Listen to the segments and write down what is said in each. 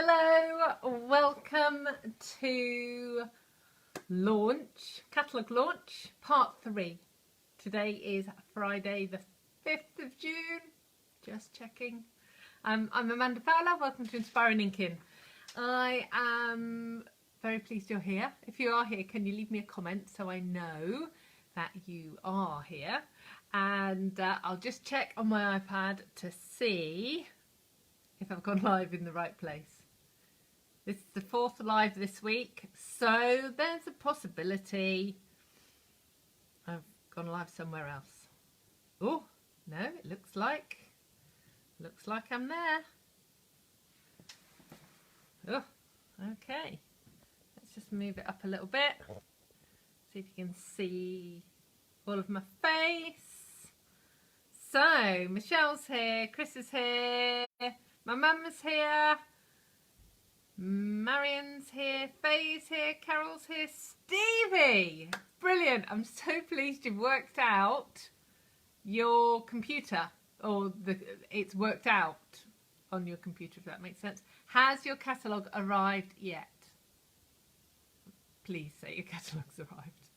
Hello, welcome to Catalogue Launch, Part 3. Today is Friday the 5th of June, just checking. I'm Amanda Fowler, welcome to Inspiring Inkin. I am very pleased you're here. If you are here, can you leave me a comment so I know that you are here? And I'll just check on my iPad to see if I've gone live in the right place. This is the 4th live this week, so there's a possibility I've gone live somewhere else. Oh, no, it looks like I'm there. Oh, okay. Let's just move it up a little bit. See if you can see all of my face. So, Michelle's here, Chris is here, my mum is here. Marion's here, Faye's here, Carol's here, Stevie! Brilliant! I'm so pleased you've worked out your computer, or it's worked out on your computer, if that makes sense. Has your catalogue arrived yet? Please say your catalogue's arrived.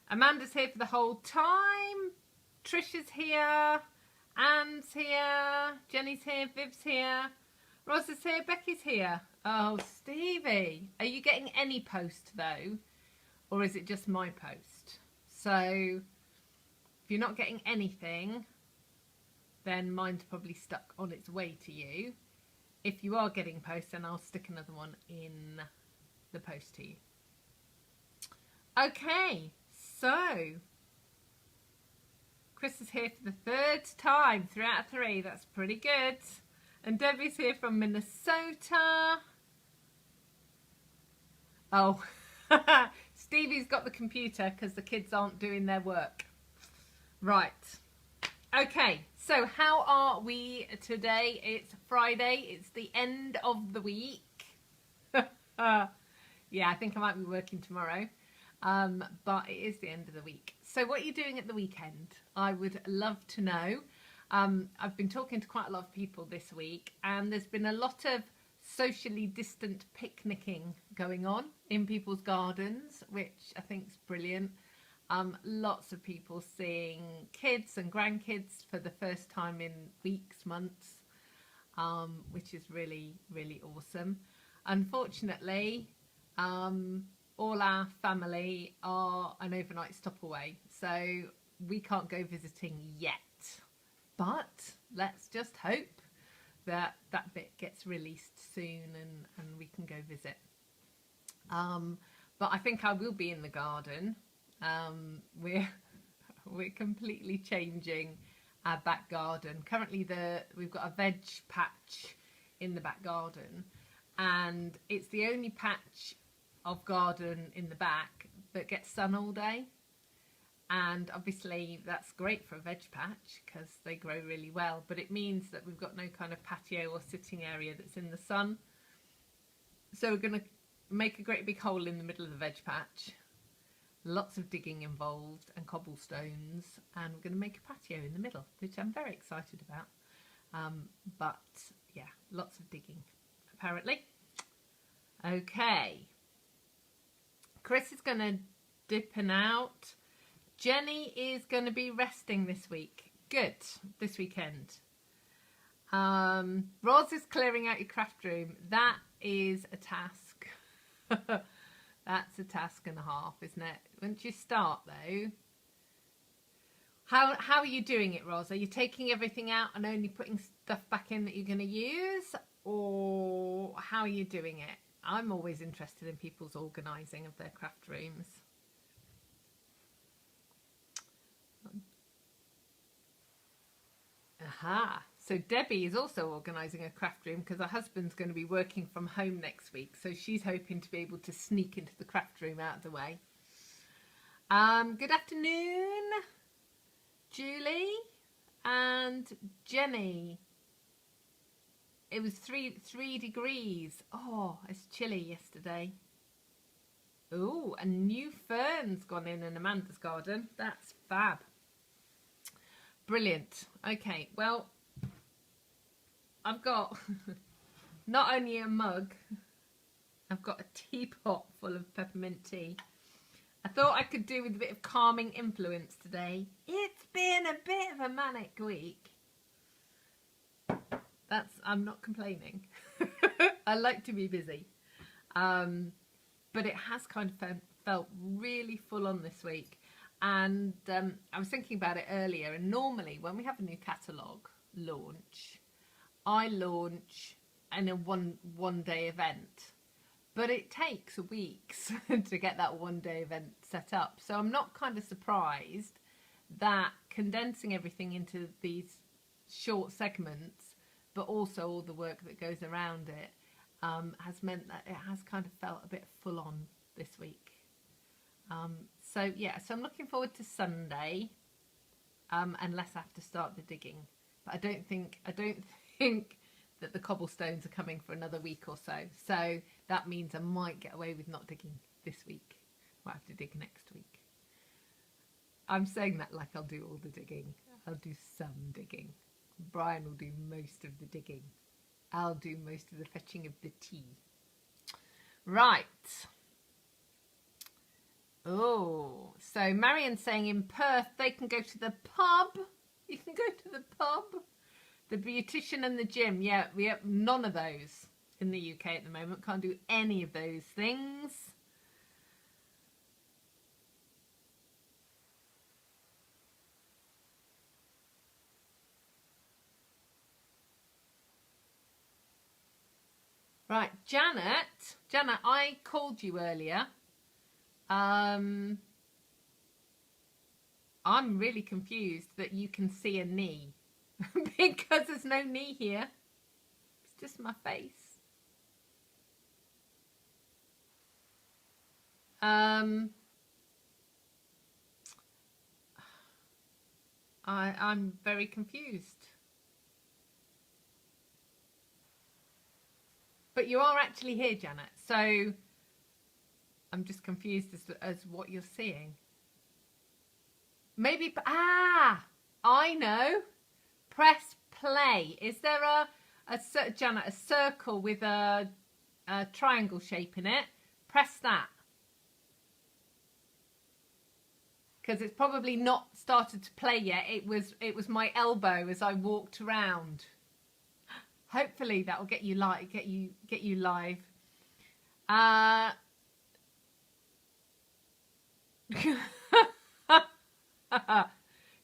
Amanda's here for the whole time. Trisha's here. Anne's here. Jenny's here. Viv's here. Roz is here, Becky's here. Oh, Stevie. Are you getting any post though? Or is it just my post? So, if you're not getting anything, then mine's probably stuck on its way to you. If you are getting posts, then I'll stick another one in the post to you. Okay, so Chris is here for the 3rd time, 3 out of 3. That's pretty good. And Debbie's here from Minnesota. Oh, Stevie's got the computer because the kids aren't doing their work. Right. Okay, so how are we today? It's Friday. It's the end of the week. Yeah, I think I might be working tomorrow. But it is the end of the week. So what are you doing at the weekend? I would love to know. I've been talking to quite a lot of people this week, and there's been a lot of socially distant picnicking going on in people's gardens, which I think is brilliant. Lots of people seeing kids and grandkids for the first time in weeks, months, which is really, really awesome. Unfortunately, all our family are an overnight stop away, so we can't go visiting yet. But let's just hope that that bit gets released soon and we can go visit. But I think I will be in the garden. We're completely changing our back garden. Currently we've got a veg patch in the back garden, and it's the only patch of garden in the back that gets sun all day. And obviously that's great for a veg patch because they grow really well, but it means that we've got no kind of patio or sitting area that's in the sun. So we're going to make a great big hole in the middle of the veg patch. Lots of digging involved and cobblestones, and we're going to make a patio in the middle, which I'm very excited about. But yeah, lots of digging apparently. Okay. Chris is going to dip and out. Jenny is going to be resting this week. Good, this weekend. Roz is clearing out your craft room. That is a task. That's a task and a half, isn't it? Once you start though, how are you doing it, Roz? Are you taking everything out and only putting stuff back in that you're going to use? Or how are you doing it? I'm always interested in people's organising of their craft rooms. Aha, so Debbie is also organising a craft room because her husband's going to be working from home next week, so she's hoping to be able to sneak into the craft room out of the way. Good afternoon, Julie and Jenny. It was 3 degrees. Oh, it's chilly yesterday. Oh, a new fern's gone in Amanda's garden. That's fab. Brilliant. Okay, well, I've got not only a mug, I've got a teapot full of peppermint tea. I thought I could do with a bit of calming influence today. It's been a bit of a manic week. I'm not complaining. I like to be busy. But it has kind of felt really full on this week. And I was thinking about it earlier. And normally when we have a new catalogue launch, I launch in a one day event. But it takes weeks to get that one day event set up. So I'm not kind of surprised that condensing everything into these short segments, but also all the work that goes around it, has meant that it has kind of felt a bit full on this week. So yeah, so I'm looking forward to Sunday, unless I have to start the digging. But I don't think that the cobblestones are coming for another week or so. So that means I might get away with not digging this week. Might have to dig next week. I'm saying that like I'll do all the digging. I'll do some digging. Brian will do most of the digging. I'll do most of the fetching of the tea. Right. Oh, so Marion's saying in Perth they can go to the pub. You can go to the pub. The beautician and the gym. Yeah, we have none of those in the UK at the moment. Can't do any of those things. Right, Janet, I called you earlier. I'm really confused that you can see a knee because there's no knee here. It's just my face. I'm very confused. But you are actually here, Janet, so I'm just confused as what you're seeing. Maybe, I know. Press play. Is there Janet, a circle with a triangle shape in it? Press that. Because it's probably not started to play yet. It was my elbow as I walked around. Hopefully that will get you live.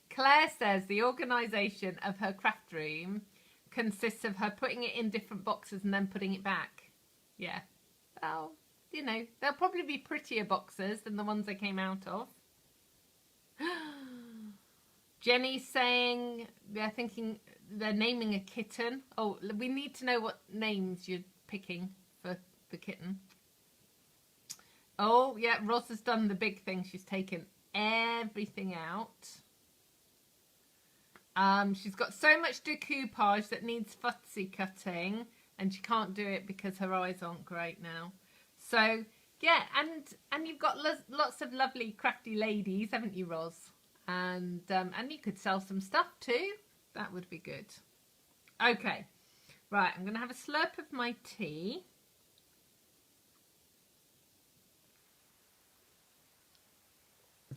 Claire says the organisation of her craft room consists of her putting it in different boxes and then putting it back. Yeah. Well, you know, they'll probably be prettier boxes than the ones they came out of. Jenny's saying they're thinking they're naming a kitten. Oh, we need to know what names you're picking for the kitten. Oh, yeah, Roz has done the big thing. She's taken everything out. She's got so much decoupage that needs fussy cutting, and she can't do it because her eyes aren't great now. So, yeah, and you've got lots of lovely crafty ladies, haven't you, Roz? And you could sell some stuff too. That would be good. Okay, right, I'm going to have a slurp of my tea.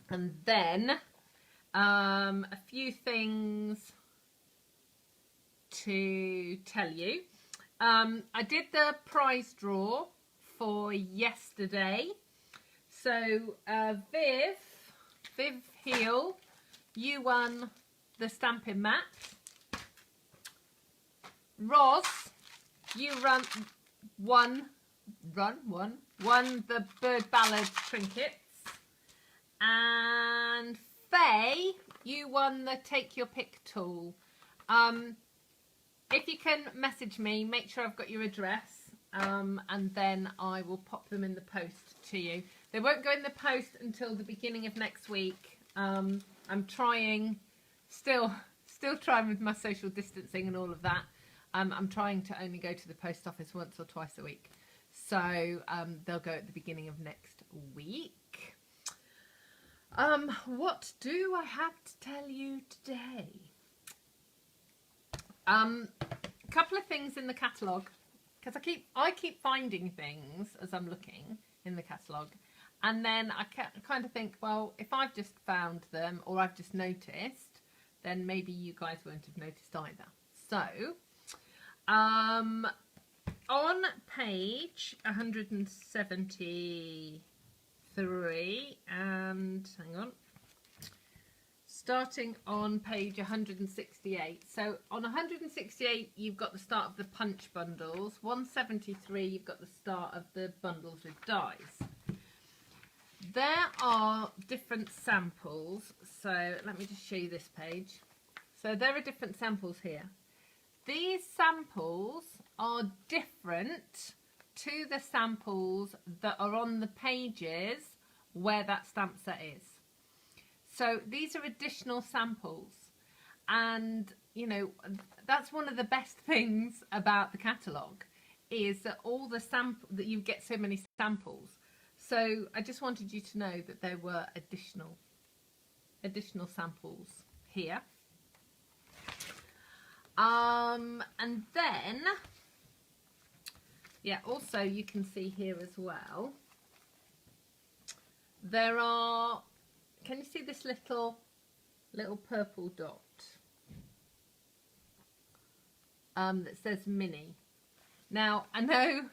And then a few things to tell you. I did the prize draw for yesterday. So Viv Heel, you won the stamping mat. Roz, you won the bird ballad trinkets. And Faye, you won the take your pick tool. If you can message me, make sure I've got your address, and then I will pop them in the post to you. They won't go in the post until the beginning of next week. I'm trying, still trying with my social distancing and all of that. I'm trying to only go to the post office once or twice a week. So they'll go at the beginning of next week. What do I have to tell you today? couple of things in the catalogue, because I keep finding things as I'm looking in the catalogue, and then I kind of think, well, if I've just found them or I've just noticed, then maybe you guys won't have noticed either. So on page 173, and hang on, starting on page 168. So on 168, you've got the start of the punch bundles. 173, you've got the start of the bundles with dies. There are different samples. So let me just show you this page. So there are different samples here. These samples are different to the samples that are on the pages where that stamp set is. So these are additional samples, and you know, that's one of the best things about the catalogue, is that all the that you get so many samples. So I just wanted you to know that there were additional samples here. And then, yeah, also you can see here as well, there are, can you see this little purple dot that says mini? Now I know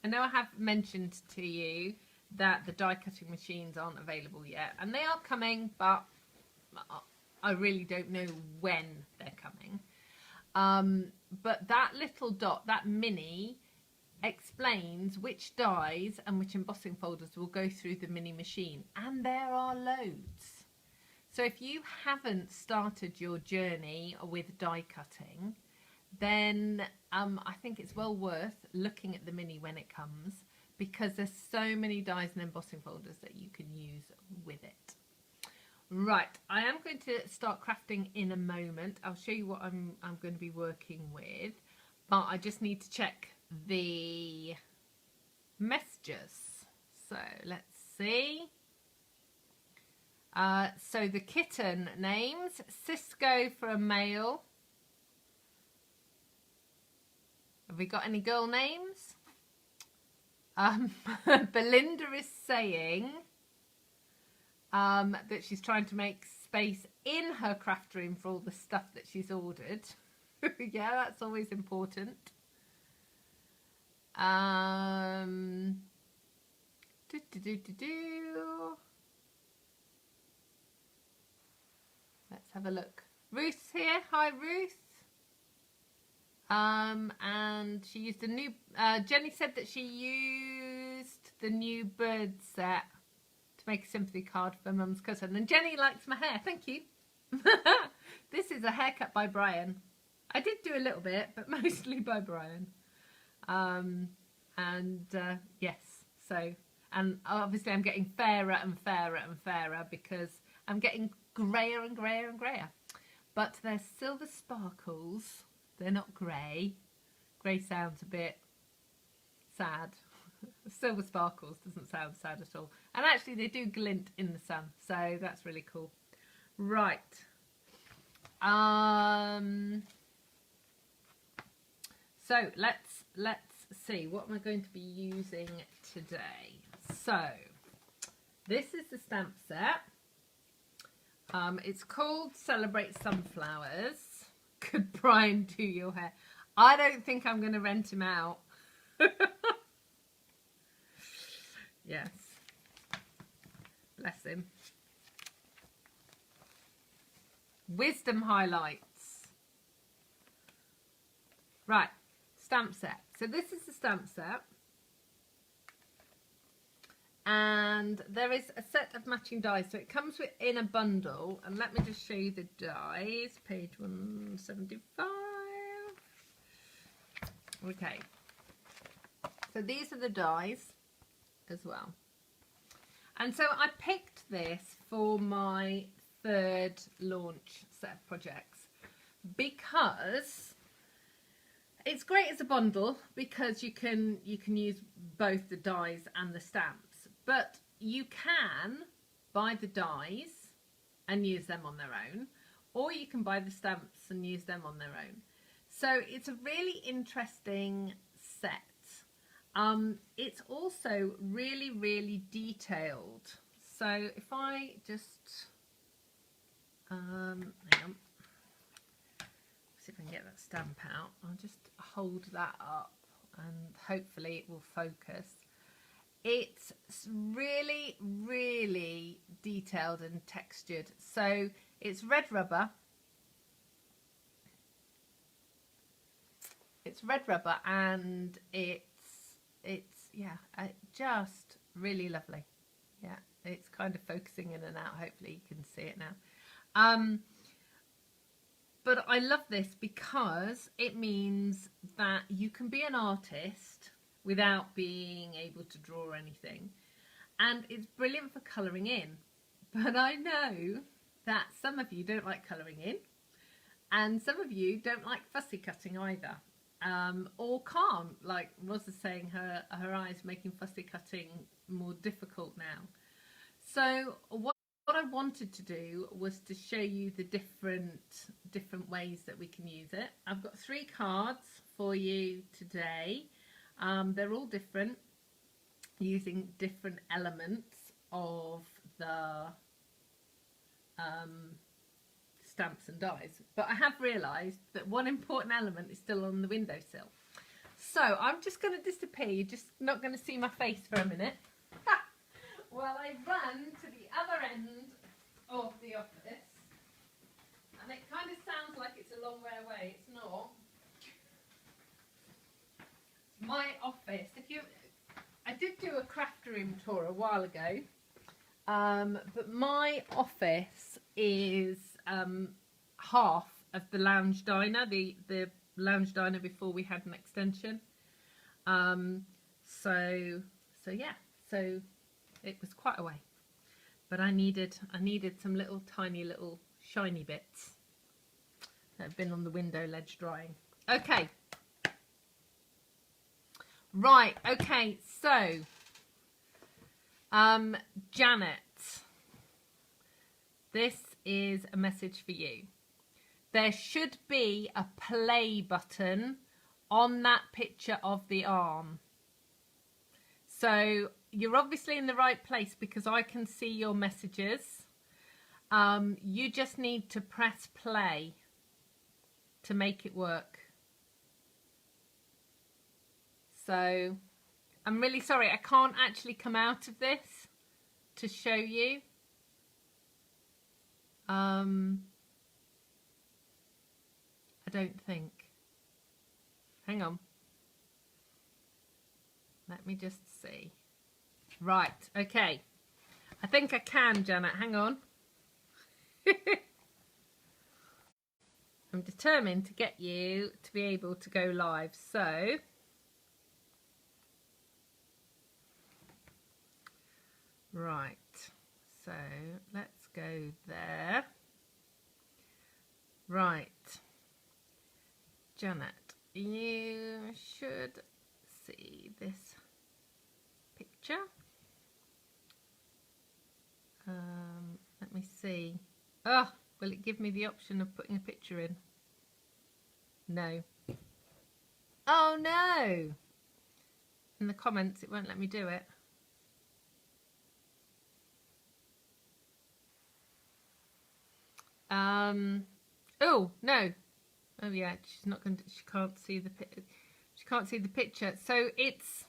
I have mentioned to you that the die cutting machines aren't available yet, and they are coming, but I really don't know when they're coming. But that little dot, that mini, explains which dies and which embossing folders will go through the mini machine, and there are loads. So if you haven't started your journey with die cutting, then I think it's well worth looking at the mini when it comes, because there's so many dies and embossing folders that you can use with it. Right, I am going to start crafting in a moment. I'll show you what I'm going to be working with, but I just need to check the messages. So let's see. So the kitten names, Cisco for a male. Have we got any girl names? Belinda is saying that she's trying to make space in her craft room for all the stuff that she's ordered. Yeah, that's always important. Let's have a look. Ruth's here. Hi, Ruth. And she used a new, Jenny said that she used the new bird set to make a sympathy card for Mum's cousin. And Jenny likes my hair. Thank you. This is a haircut by Brian. I did do a little bit, but mostly by Brian. Yes, so, and obviously I'm getting fairer and fairer and fairer because I'm getting greyer and greyer and greyer. But they're silver sparkles. They're not grey. Grey sounds a bit sad. Silver sparkles doesn't sound sad at all. And actually they do glint in the sun, so that's really cool. Right. So let's see, what am I going to be using today? So this is the stamp set. It's called Celebrate Sunflowers. Could Brian do your hair? I don't think I'm going to rent him out. Yes. Bless him. Wisdom highlights. Right. Stamp set. So this is the stamp set. And there is a set of matching dies. So it comes in a bundle. And let me just show you the dies. Page 175. Okay. So these are the dies as well. And so I picked this for my third launch set of projects because it's great as a bundle, because you can use both the dies and the stamps, but you can buy the dies and use them on their own, or you can buy the stamps and use them on their own. So it's a really interesting set. It's also really, really detailed. So if I just, hang on, see if I can get that stamp out. I'll just hold that up and hopefully it will focus. It's really, really detailed and textured. So it's red rubber. It's red rubber and it's yeah, just really lovely. Yeah, it's kind of focusing in and out. Hopefully you can see it now. But I love this because it means that you can be an artist without being able to draw anything. And it's brilliant for colouring in. But I know that some of you don't like colouring in. And some of you don't like fussy cutting either. Or can't, like Roz is saying, her eyes making fussy cutting more difficult now. So what I wanted to do was to show you the different ways that we can use it. I've got 3 cards for you today. They're all different, using different elements of the stamps and dies, but I have realised that one important element is still on the windowsill. So I'm just going to disappear. You're just not going to see my face for a minute while I run to the other end of the office. And it kind of sounds like it's a long way away. It's not. My office. I did do a craft room tour a while ago, but my office is half of the lounge diner, the lounge diner before we had an extension. So yeah, so it was quite a way, but I needed some little tiny little shiny bits that have been on the window ledge drying. Okay, right, okay, so Janet, this is a message for you. There should be a play button on that picture of the arm. So you're obviously in the right place because I can see your messages. You just need to press play to make it work. So I'm really sorry, I can't actually come out of this to show you. I don't think. Hang on. Let me just see. Right, okay. I think I can, Janet. Hang on. I'm determined to get you to be able to go live. So, right. So, let's go there. Right. Janet, you should see this picture. Let me see. Oh, will it give me the option of putting a picture in? No. Oh no! In the comments it won't let me do it. Oh no. Oh yeah, she's not going to, she can't see the picture. So it's,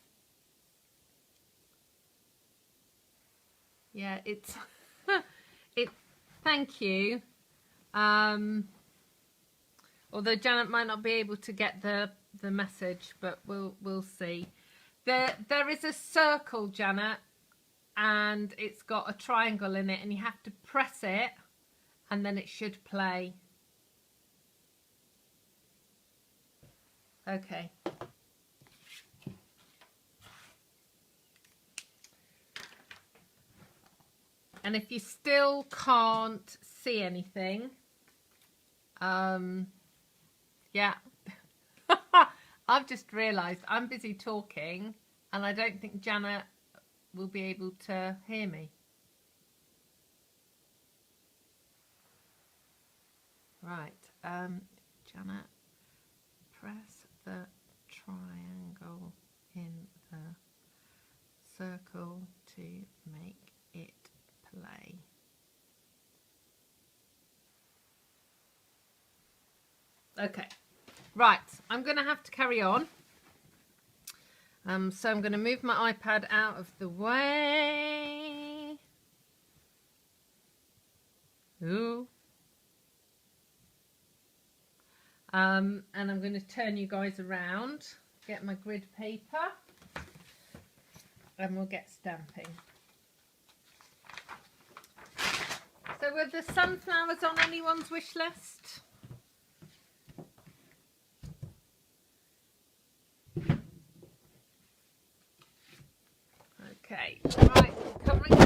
yeah, it's thank you. Although Janet might not be able to get the message, but we'll see. There is a circle, Janet, and it's got a triangle in it, and you have to press it and then it should play. Okay. And if you still can't see anything, yeah, I've just realised I'm busy talking and I don't think Janet will be able to hear me. Right, Janet, Okay, right, I'm going to have to carry on. So I'm going to move my iPad out of the way. Ooh. And I'm going to turn you guys around, get my grid paper, and we'll get stamping. So were the sunflowers on anyone's wish list? Okay, right, covering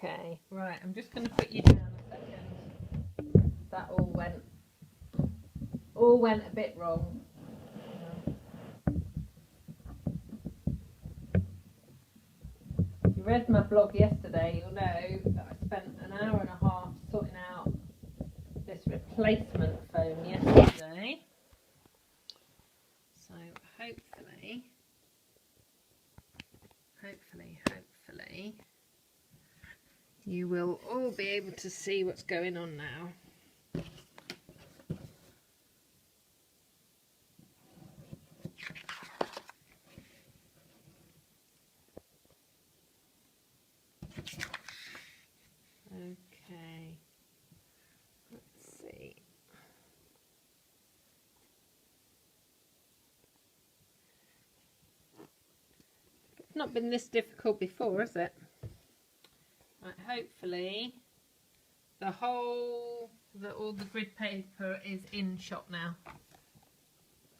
Okay, right, I'm just going to put you down a second. That all went a bit wrong. If you read my blog yesterday, you'll know that I spent an hour and a half sorting out this replacement foam yesterday. So hopefully, you will all be able to see what's going on now. Okay, let's see. It's not been this difficult before, has it? Right, hopefully all the grid paper is in shot now.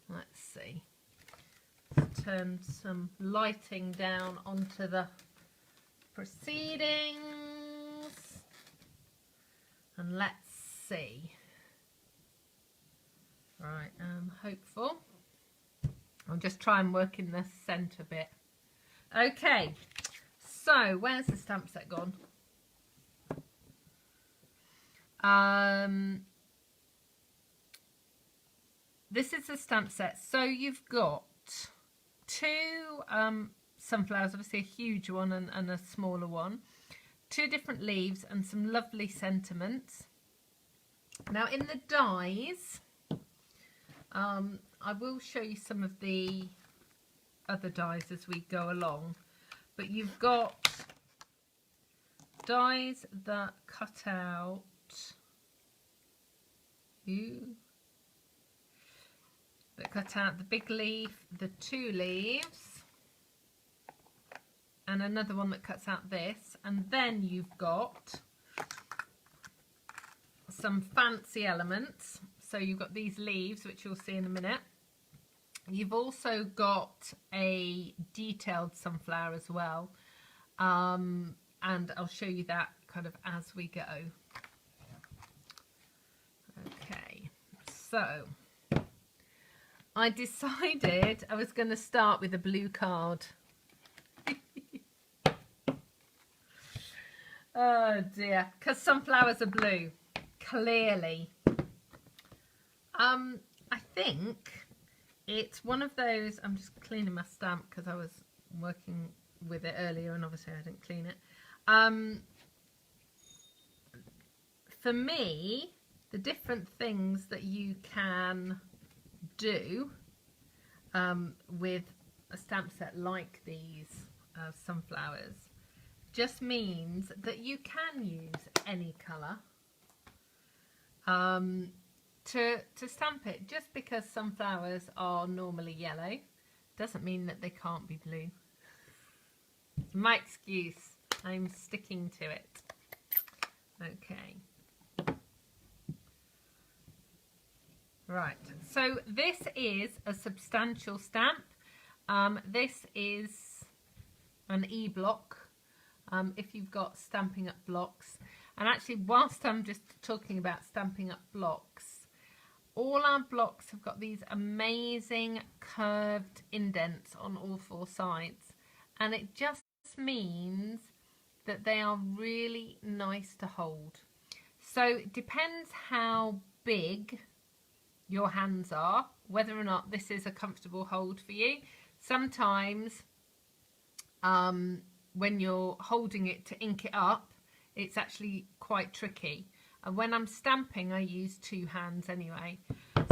Let's see. Let's turn some lighting down onto the proceedings. And let's see. Right, I'm hopeful. I'll just try and work in the centre bit. Okay, so where's the stamp set gone? This is the stamp set. So you've got two sunflowers, obviously a huge one and a smaller one. Two different leaves and some lovely sentiments. Now in the dies, I will show you some of the other dies as we go along, but you've got dies that cut out the big leaf, the two leaves, and another one that cuts out this, and then you've got some fancy elements. So you've got these leaves, which you'll see in a minute. You've also got a detailed sunflower as well, and I'll show you that kind of as we go. Okay, so I decided I was going to start with a blue card. Oh dear, because sunflowers are blue, clearly. I think it's one of those, I'm just cleaning my stamp because I was working with it earlier and obviously I didn't clean it. For me, the different things that you can do with a stamp set like these sunflowers just means that you can use any colour to stamp it. Just because sunflowers are normally yellow doesn't mean that they can't be blue. It's my excuse. I'm sticking to it. Okay. Right, so this is a substantial stamp. This is an E-block if you've got Stampin' Up! Blocks. And actually, whilst I'm just talking about Stampin' Up! Blocks, all our blocks have got these amazing curved indents on all four sides, and it just means that they are really nice to hold. So it depends how big your hands are, whether or not this is a comfortable hold for you. Sometimes when you're holding it to ink it up, it's actually quite tricky. And when I'm stamping, I use two hands anyway.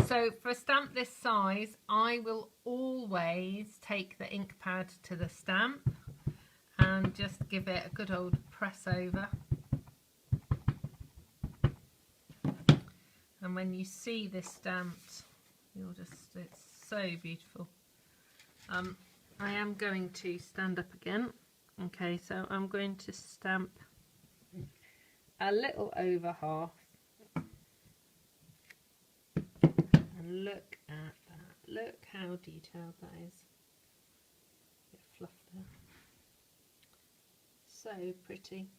So for a stamp this size, I will always take the ink pad to the stamp and just give it a good old press over. And when you see this stamped, you'll just, it's so beautiful. I am going to stand up again. Okay, so I'm going to stamp a little over half. And look at that. Look how detailed that is. Bit of fluff there. So pretty.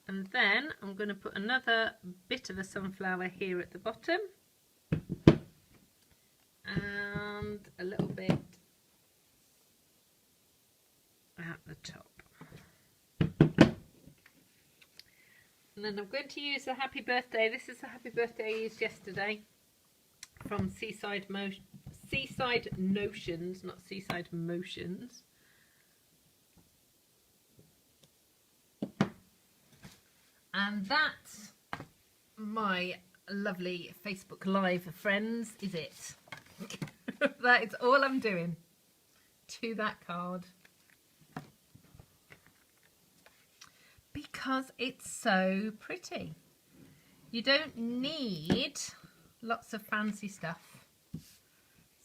And then I'm going to put another bit of a sunflower here at the bottom. And a little bit at the top. And then I'm going to use a happy birthday. This is the happy birthday I used yesterday from Seaside Notions, not Seaside Motions. And that's my lovely Facebook Live friends, is it? That is all I'm doing to that card. Because it's so pretty. You don't need lots of fancy stuff.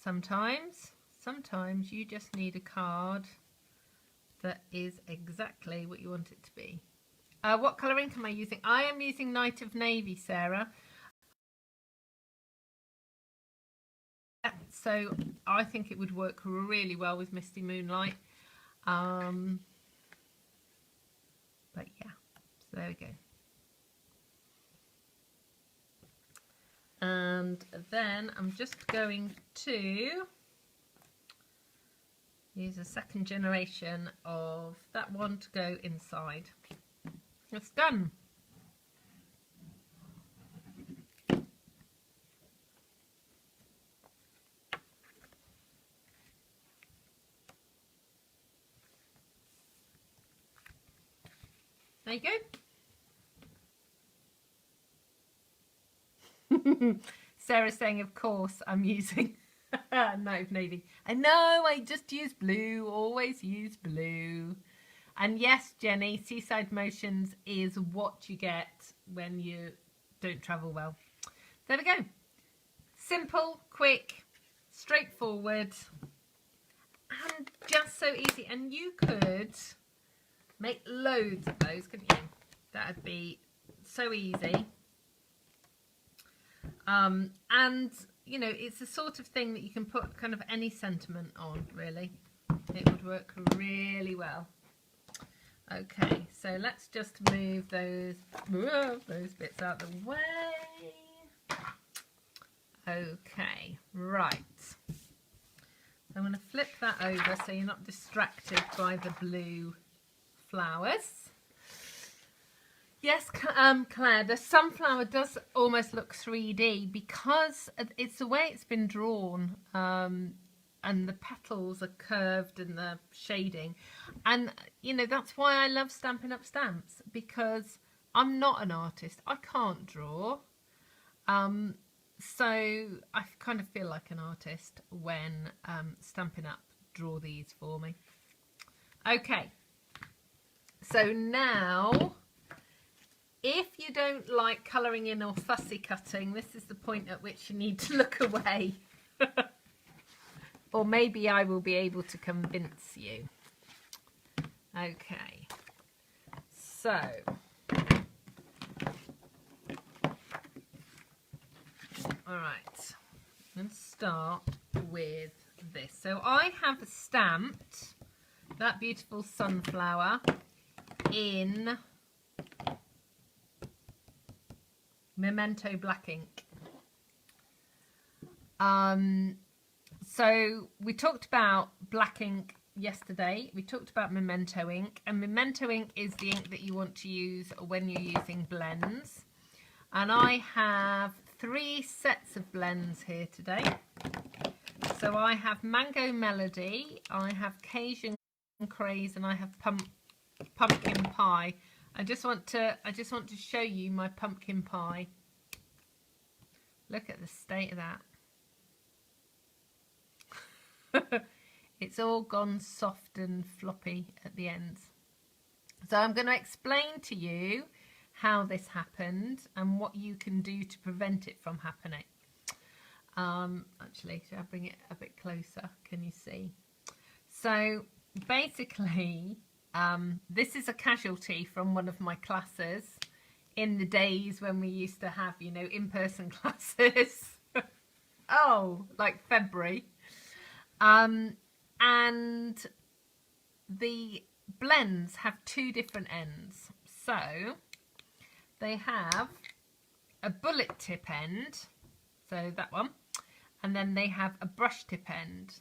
Sometimes you just need a card that is exactly what you want it to be. What colour ink am I using? I am using Night of Navy, Sarah. So I think it would work really well with Misty Moonlight. But yeah, so there we go. And then I'm just going to use a second generation of that one to go inside. It's done. There you go. Sarah's saying, of course, I'm using Night of Navy. I know, I just use blue, always use blue. And yes, Jenny, Seaside Motions is what you get when you don't travel well. There we go. Simple, quick, straightforward, and just so easy. And you could make loads of those, couldn't you? That'd be so easy. And, you know, it's the sort of thing that you can put kind of any sentiment on, really. It would work really well. Okay, so let's just move those bits out of the way. Okay, right. I'm going to flip that over so you're not distracted by the blue flowers. Yes, Claire, the sunflower does almost look 3D because it's the way it's been drawn, and the petals are curved and the shading. And, you know, that's why I love Stampin' Up! Stamps, because I'm not an artist. I can't draw. So I kind of feel like an artist when Stampin' Up! Draw these for me. Okay, so now, if you don't like colouring in or fussy cutting, this is the point at which you need to look away. Or maybe I will be able to convince you. Okay, so all right, let's start with this. So I have stamped that beautiful sunflower in Memento black ink. So we talked about black ink yesterday. We talked about Memento ink, and Memento ink is the ink that you want to use when you're using blends. And I have 3 sets of blends here today. So I have Mango Melody, I have Cajun Craze, and I have Pumpkin Pie. I just want to show you my pumpkin pie. Look at the state of that. It's all gone soft and floppy at the ends. So I'm going to explain to you how this happened and what you can do to prevent it from happening. Actually, should I bring it a bit closer? Can you see? So basically, this is a casualty from one of my classes in the days when we used to have, you know, in-person classes. Oh, like February. And the blends have 2 different ends. So they have a bullet tip end, so that one, and then they have a brush tip end.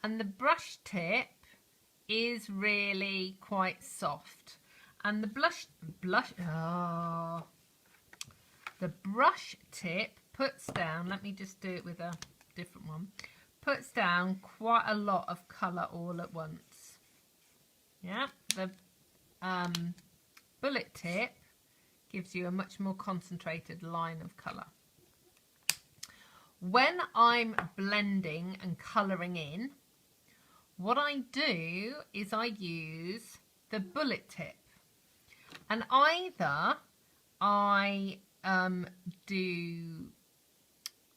And the brush tip is really quite soft. And the the brush tip puts down, let me just do it with a different one, puts down quite a lot of colour all at once. Yeah, the bullet tip gives you a much more concentrated line of colour. When I'm blending and colouring in, what I do is I use the bullet tip, and either I do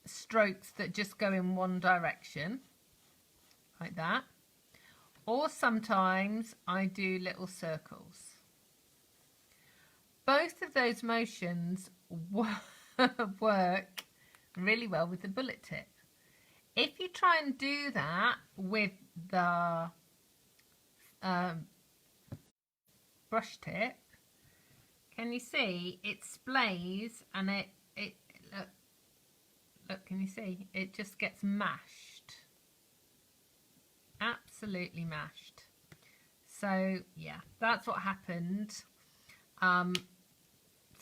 strokes that just go in one direction like that, or sometimes I do little circles. Both of those motions work really well with the bullet tip. If you try and do that with the brush tip, can you see it splays, and it look, can you see it just gets mashed, absolutely mashed. So yeah, that's what happened. Some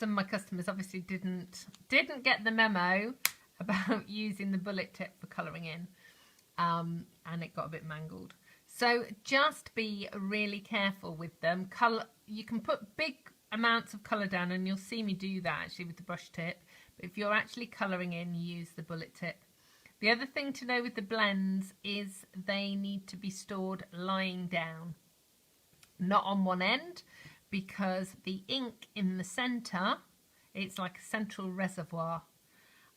of my customers obviously didn't get the memo about using the bullet tip for colouring in, and it got a bit mangled. So just be really careful with them. You can put big amounts of colour down, and you'll see me do that actually with the brush tip. But if you're actually colouring in, use the bullet tip. The other thing to know with the blends is they need to be stored lying down, not on one end, because the ink in the centre, it's like a central reservoir.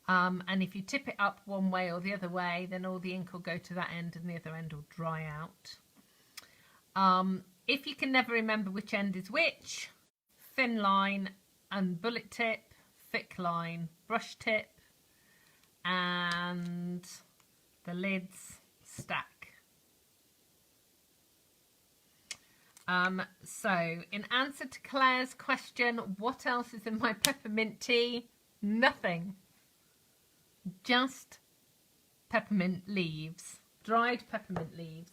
And if you tip it up one way or the other way, then all the ink will go to that end and the other end will dry out. If you can never remember which end is which, thin line and bullet tip, thick line, brush tip, and the lids stack. So in answer to Claire's question, what else is in my peppermint tea? Nothing. Just peppermint leaves, dried peppermint leaves.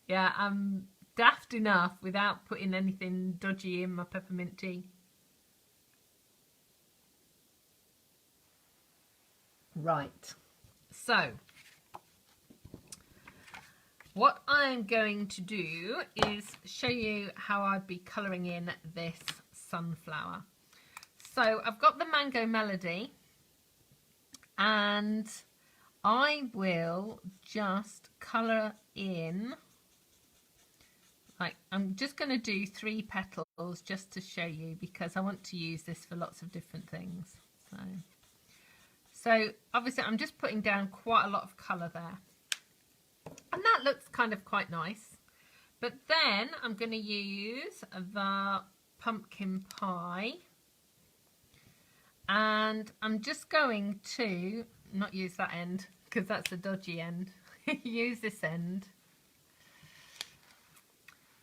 Yeah, I'm daft enough without putting anything dodgy in my peppermint tea. Right, so what I'm going to do is show you how I'd be colouring in this sunflower. So I've got the Mango Melody, and I will just colour in, like, I'm just going to do 3 petals just to show you, because I want to use this for lots of different things. So obviously I'm just putting down quite a lot of colour there, and that looks kind of quite nice. But then I'm going to use the pumpkin pie, and I'm just going to not use that end because that's a dodgy end. Use this end,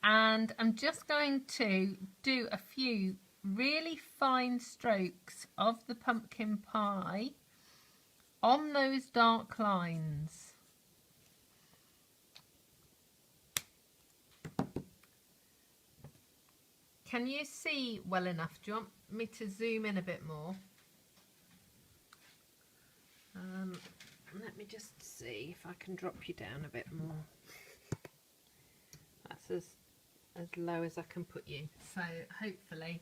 and I'm just going to do a few really fine strokes of the pumpkin pie on those dark lines. Can you see well enough? Do you want me to zoom in a bit more? Let me just see if I can drop you down a bit more. That's as low as I can put you. So hopefully,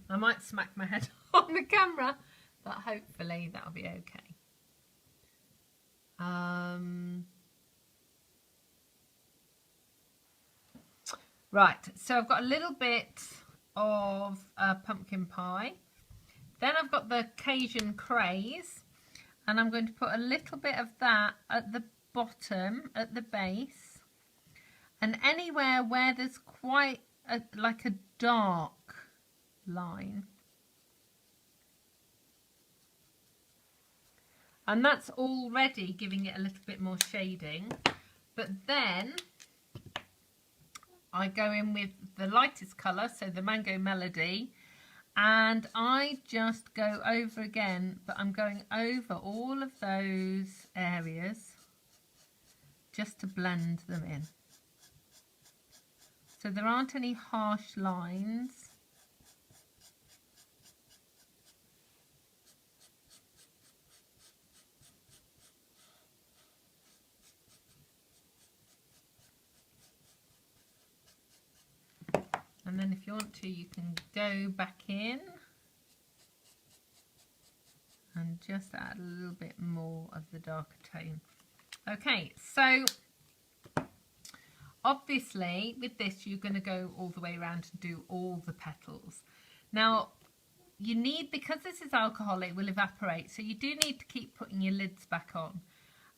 I might smack my head on the camera, but hopefully that'll be okay. Right, so I've got a little bit of pumpkin pie. Then I've got the Cajun craze, and I'm going to put a little bit of that at the bottom, at the base, and anywhere where there's quite like a dark line. And that's already giving it a little bit more shading. But then I go in with the lightest colour, so the Mango Melody, and I just go over again, but I'm going over all of those areas just to blend them in. So there aren't any harsh lines. And then if you want to, you can go back in and just add a little bit more of the darker tone. Okay, so obviously with this you're going to go all the way around and do all the petals. Now you need, because this is alcohol, it will evaporate, so you do need to keep putting your lids back on.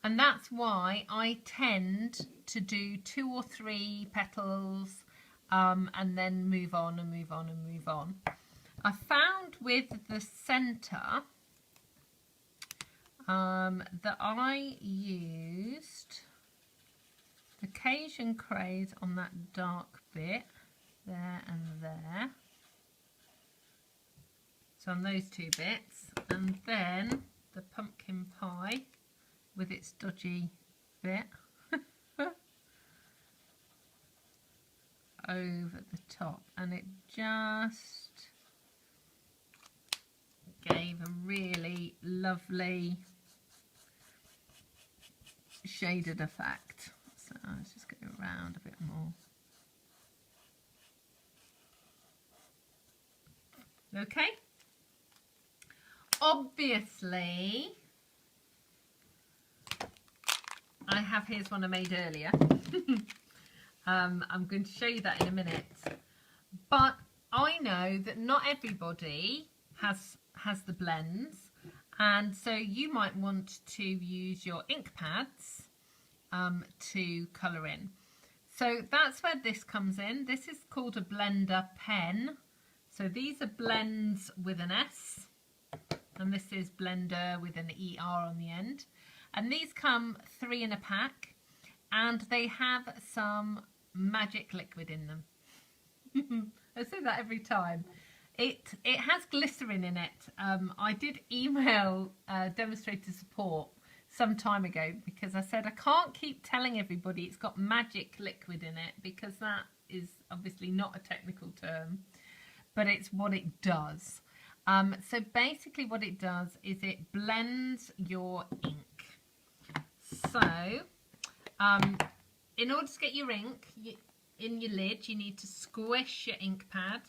And that's why I tend to do 2 or 3 petals and then move on and move on and move on. I found with the centre that I used the Cajun craze on that dark bit there and there, so on those 2 bits, and then the pumpkin pie with its dodgy bit over the top, and it just gave a really lovely shaded effect. So let's just go around a bit more. Okay, obviously I have, here's one I made earlier. I'm going to show you that in a minute, but I know that not everybody has the blends, and so you might want to use your ink pads to colour in. So that's where this comes in. This is called a blender pen. So these are blends with an S, and this is blender with an ER on the end. And these come 3 in a pack, and they have some magic liquid in them. I say that every time. It has glycerin in it. I did email demonstrator support some time ago because I said I can't keep telling everybody it's got magic liquid in it, because that is obviously not a technical term, but it's what it does. So basically what it does is it blends your ink. So in order to get your ink in your lid, you need to squish your ink pad.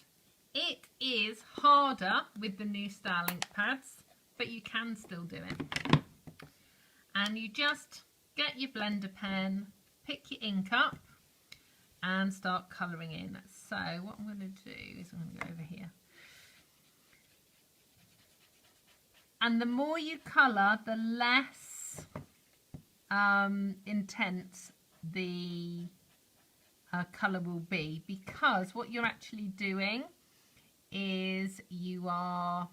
It is harder with the new style ink pads, but you can still do it. And you just get your blender pen, pick your ink up, and start colouring in. So what I'm going to do is I'm going to go over here. And the more you colour, the less intense the colour will be, because what you're actually doing is you're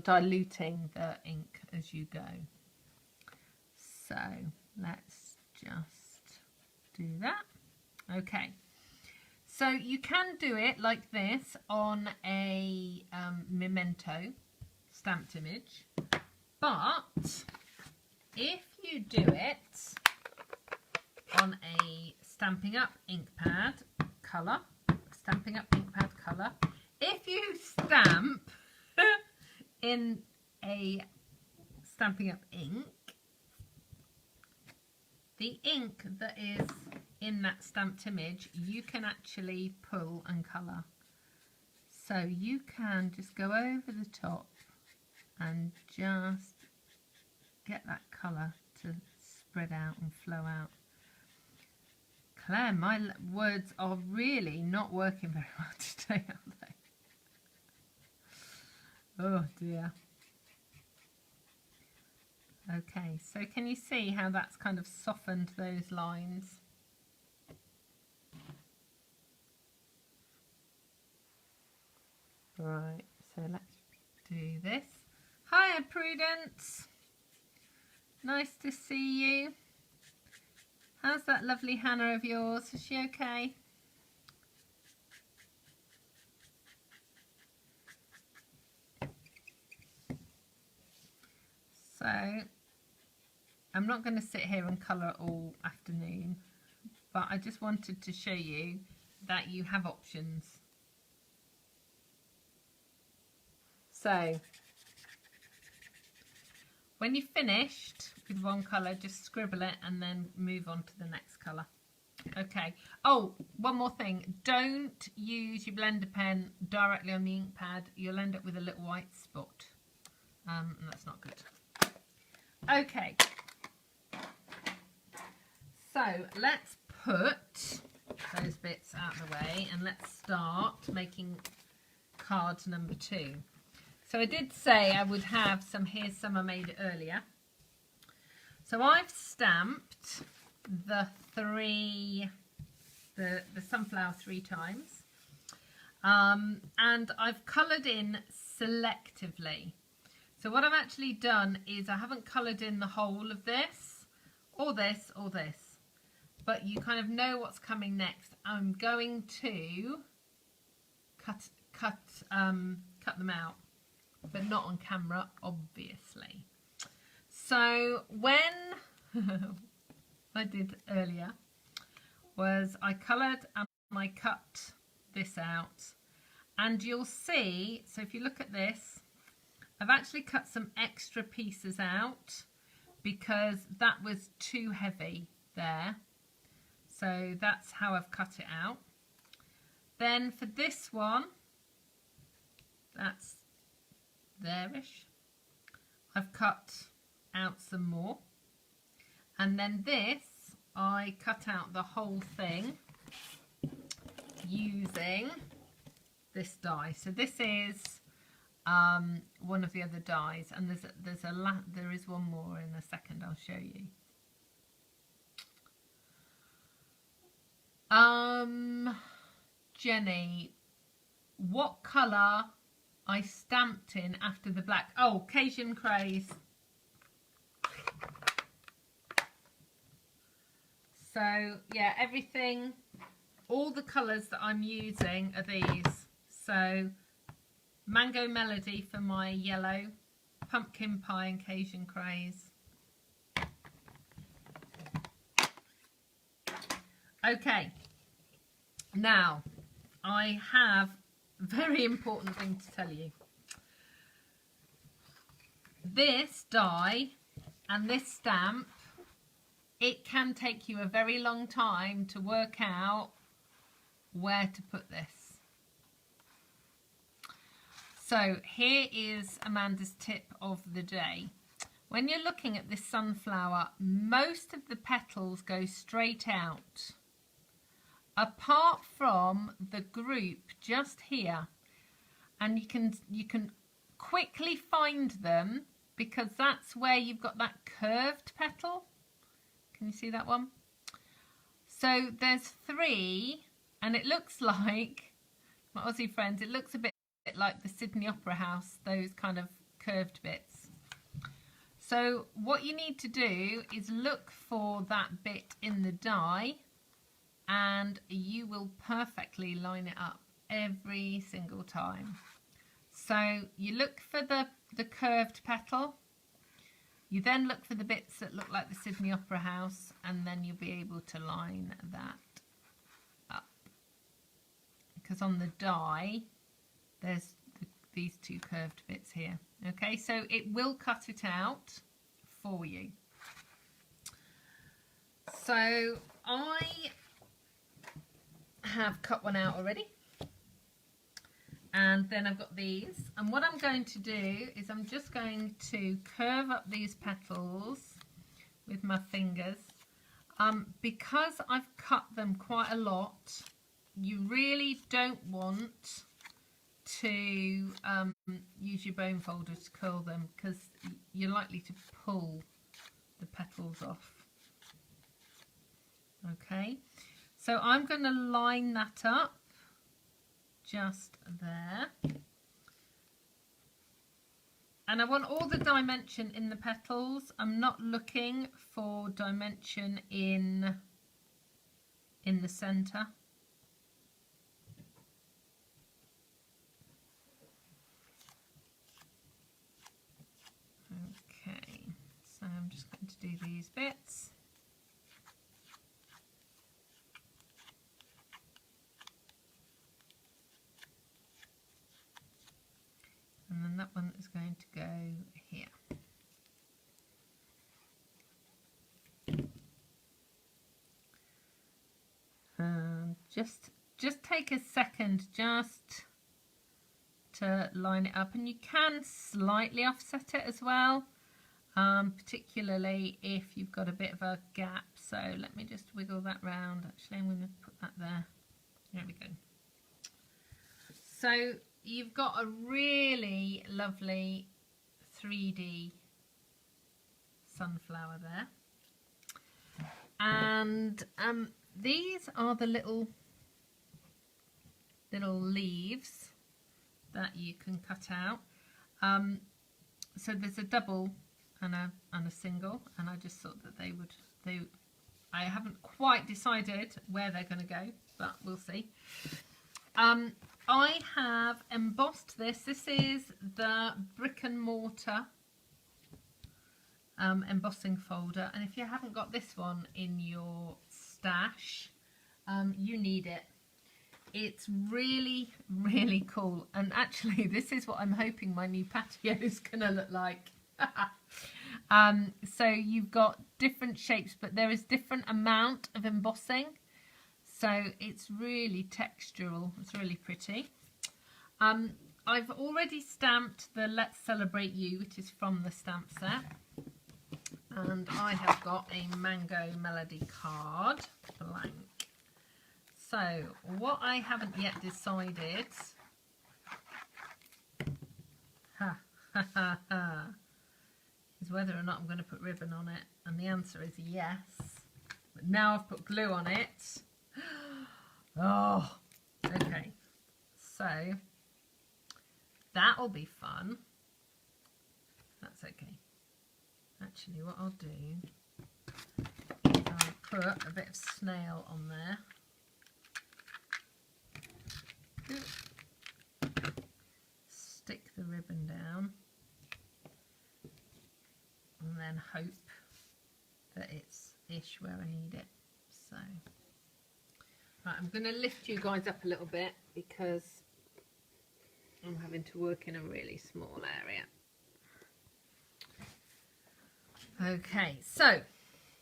diluting the ink as you go. So let's just do that. Okay, So you can do it like this on a memento stamped image, but if you do it on a Stampin' Up! ink pad colour, if you stamp in a Stampin' Up! Ink, the ink that is in that stamped image, you can actually pull and colour. So you can just go over the top and just get that colour to spread out and flow out. Claire, my words are really not working very well today, are they? Oh dear. Okay, so can you see how that's kind of softened those lines? Right, so let's do this. Hiya, Prudence. Nice to see you. How's that lovely Hannah of yours? Is she okay? So, I'm not going to sit here and colour all afternoon, but I just wanted to show you that you have options. So, when you've finished with one colour, just scribble it and then move on to the next colour. Okay. Oh, one more thing. Don't use your blender pen directly on the ink pad. You'll end up with a little white spot. And that's not good. Okay. So, let's put those bits out of the way and let's start making card number 2. So I did say I would have some, here's some I made earlier. So I've stamped the sunflower 3 times. And I've coloured in selectively. So what I've actually done is I haven't coloured in the whole of this, or this, or this. But you kind of know what's coming next. I'm going to cut them out, but not on camera, obviously. So when I did earlier was I coloured and I cut this out, and you'll see, so if you look at this, I've actually cut some extra pieces out because that was too heavy there. So that's how I've cut it out. Then for this one, that's there-ish, I've cut out some more, and then this I cut out the whole thing using this die. So this is one of the other dies, and there is one more in a second. I'll show you. Jenny, what colour I stamped in after the black? Oh, Cajun Craze. So yeah, everything, all the colours that I'm using are these. So Mango Melody for my yellow, Pumpkin Pie and Cajun Craze. Okay, now I have a very important thing to tell you. This die and this stamp, it can take you a very long time to work out where to put this. So here is Amanda's tip of the day. When you're looking at this sunflower, most of the petals go straight out, apart from the group just here, and you can quickly find them because that's where you've got that curved petal. Can you see that one? So there's 3, and it looks like, my Aussie friends, it looks a bit like the Sydney Opera House, those kind of curved bits. So what you need to do is look for that bit in the die and you will perfectly line it up every single time. So you look for the curved petal, you then look for the bits that look like the Sydney Opera House, and then you'll be able to line that up. Because on the die, there's these two curved bits here. Okay, so it will cut it out for you. So I have cut one out already. And then I've got these, and what I'm going to do is I'm just going to curve up these petals with my fingers. Because I've cut them quite a lot, you really don't want to use your bone folder to curl them, because you're likely to pull the petals off. Okay, so I'm going to line that up just there, and I want all the dimension in the petals. I'm not looking for dimension in the center. Okay, so I'm just going to do these bits. And then that one is going to go here. Just take a second just to line it up, and you can slightly offset it as well, particularly if you've got a bit of a gap. So let me just wiggle that round. Actually, I'm going to put that there. There we go. So you've got a really lovely 3D sunflower there, and these are the little leaves that you can cut out. So there's a double and a single, and I just thought that I haven't quite decided where they're going to go, but we'll see. I have embossed this. This is the Brick-and-Mortar embossing folder, and if you haven't got this one in your stash, you need it. It's really, really cool, and actually this is what I'm hoping my new patio is going to look like. So you've got different shapes, but there is different amount of embossing. So it's really textural, it's really pretty. I've already stamped the Let's Celebrate You, which is from the stamp set. And I have got a Mango Melody card, blank. So what I haven't yet decided is whether or not I'm going to put ribbon on it. And the answer is yes. But now I've put glue on it. Oh, okay, so that'll be fun. That's okay. Actually, what I'll do is I'll put a bit of snail on there. Stick the ribbon down, and then hope that it's ish where I need it. So. Right, I'm going to lift you guys up a little bit because I'm having to work in a really small area. Okay, so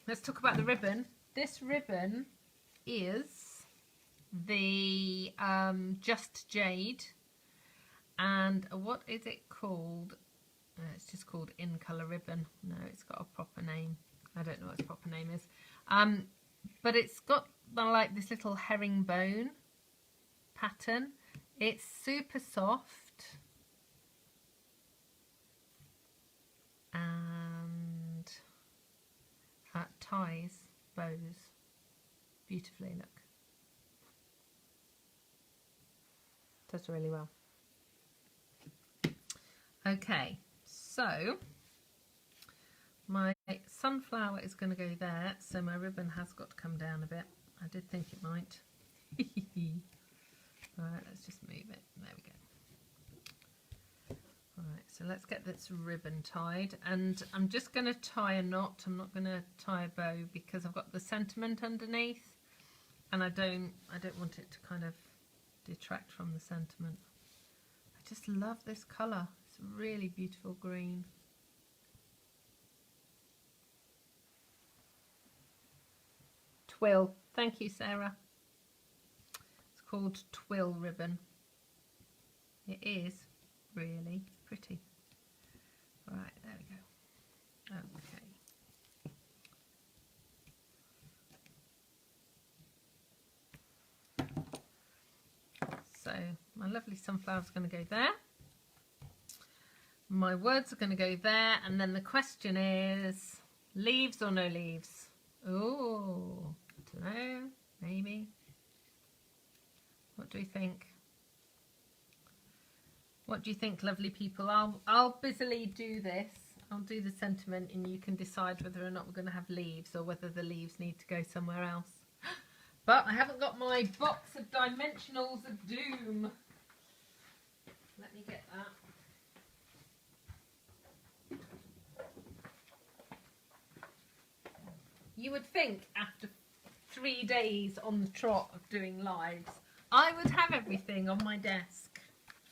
let's talk about the ribbon. This ribbon is the Just Jade, and what is it called? It's just called In Colour Ribbon. No, it's got a proper name. I don't know what its proper name is. But it's got like this little herringbone pattern. It's super soft, and ties, bows beautifully. Look, does really well. Okay, so my sunflower is going to go there, so my ribbon has got to come down a bit. I did think it might. Right, let's just move it. There we go. Right, so let's get this ribbon tied, and I'm just going to tie a knot. I'm not going to tie a bow because I've got the sentiment underneath, and I don't want it to kind of detract from the sentiment. I just love this colour. It's a really beautiful green. Twill. Thank you, Sarah. It's called twill ribbon. It is really pretty. Right, there we go. Okay. So my lovely sunflower's going to go there. My words are going to go there, and then the question is, leaves or no leaves? Oh, I don't know, maybe. What do we think? What do you think, lovely people? I'll busily do this. I'll do the sentiment, and you can decide whether or not we're going to have leaves or whether the leaves need to go somewhere else. But I haven't got my box of Dimensionals of Doom. Let me get that. You would think after 3 days on the trot of doing lives, I would have everything on my desk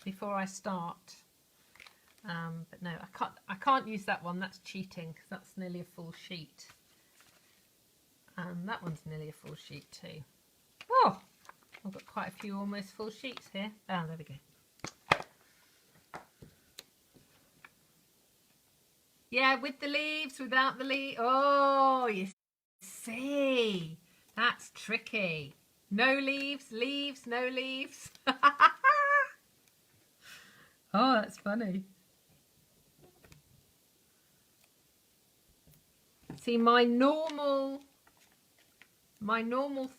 before I start. But no, I can't use that one. That's cheating because that's nearly a full sheet. And that one's nearly a full sheet too. Oh, I've got quite a few almost full sheets here. Oh, there we go. Yeah, with the leaves, without the leaves. Oh, you see, that's tricky. No leaves, leaves, no leaves. Oh, that's funny. See, my normal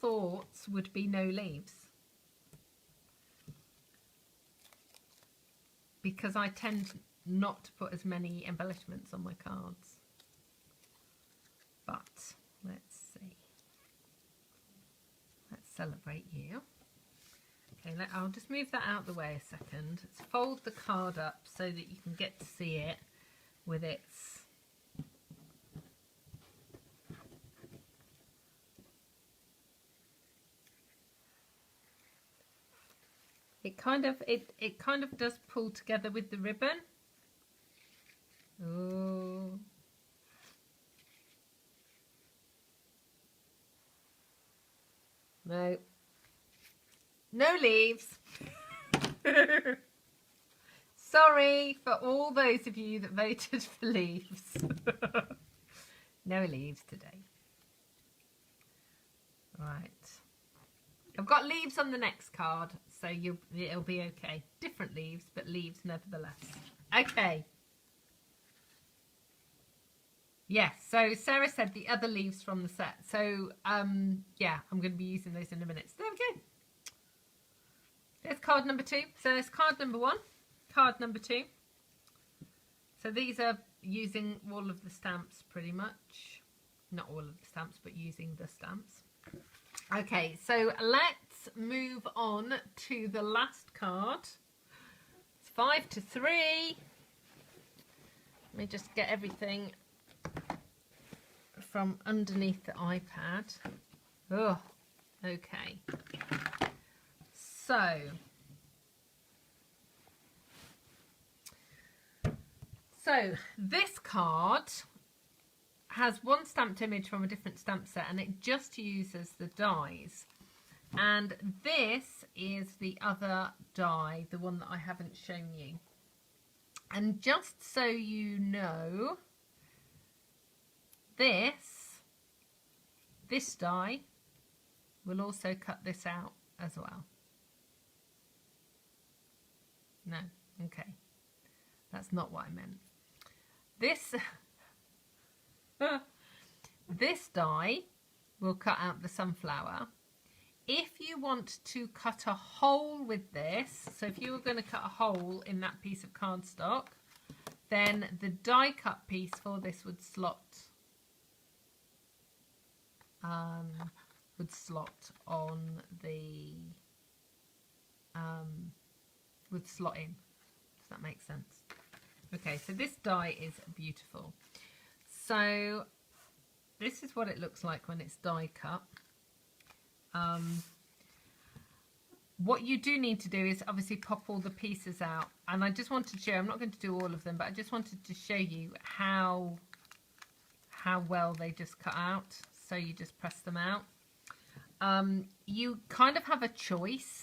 thoughts would be no leaves, because I tend not to put as many embellishments on my cards. But let's see. Let's celebrate you. Okay, I'll just move that out of the way a second. Let's fold the card up so that you can get to see it with its... It kind of does pull together with the ribbon. Oh. No. No leaves. Sorry for all those of you that voted for leaves. No leaves today. Right. I've got leaves on the next card, so it'll be okay. Different leaves, but leaves nevertheless. Okay. Yes, so Sarah said the other leaves from the set. So, yeah, I'm going to be using those in a minute. So there we go. There's card number 2. So there's card number 1, card number 2. So these are using all of the stamps pretty much. Not all of the stamps, but using the stamps. Okay, so let's move on to the last card. It's 5 to 3. Let me just get everything from underneath the iPad. Oh, okay. So this card has one stamped image from a different stamp set, and it just uses the dies. And this is the other die, the one that I haven't shown you. And just so you know, this die will also cut this out as well. No, okay. That's not what I meant. This die will cut out the sunflower. If you want to cut a hole with this, so if you were going to cut a hole in that piece of cardstock, then the die cut piece for this would slot would slot on the would slot in. Does that make sense? Okay, so this die is beautiful. So this is what it looks like when it's die cut. What you do need to do is obviously pop all the pieces out, and I just wanted to show, I'm not going to do all of them, but I just wanted to show you how well they just cut out. So you just press them out. You kind of have a choice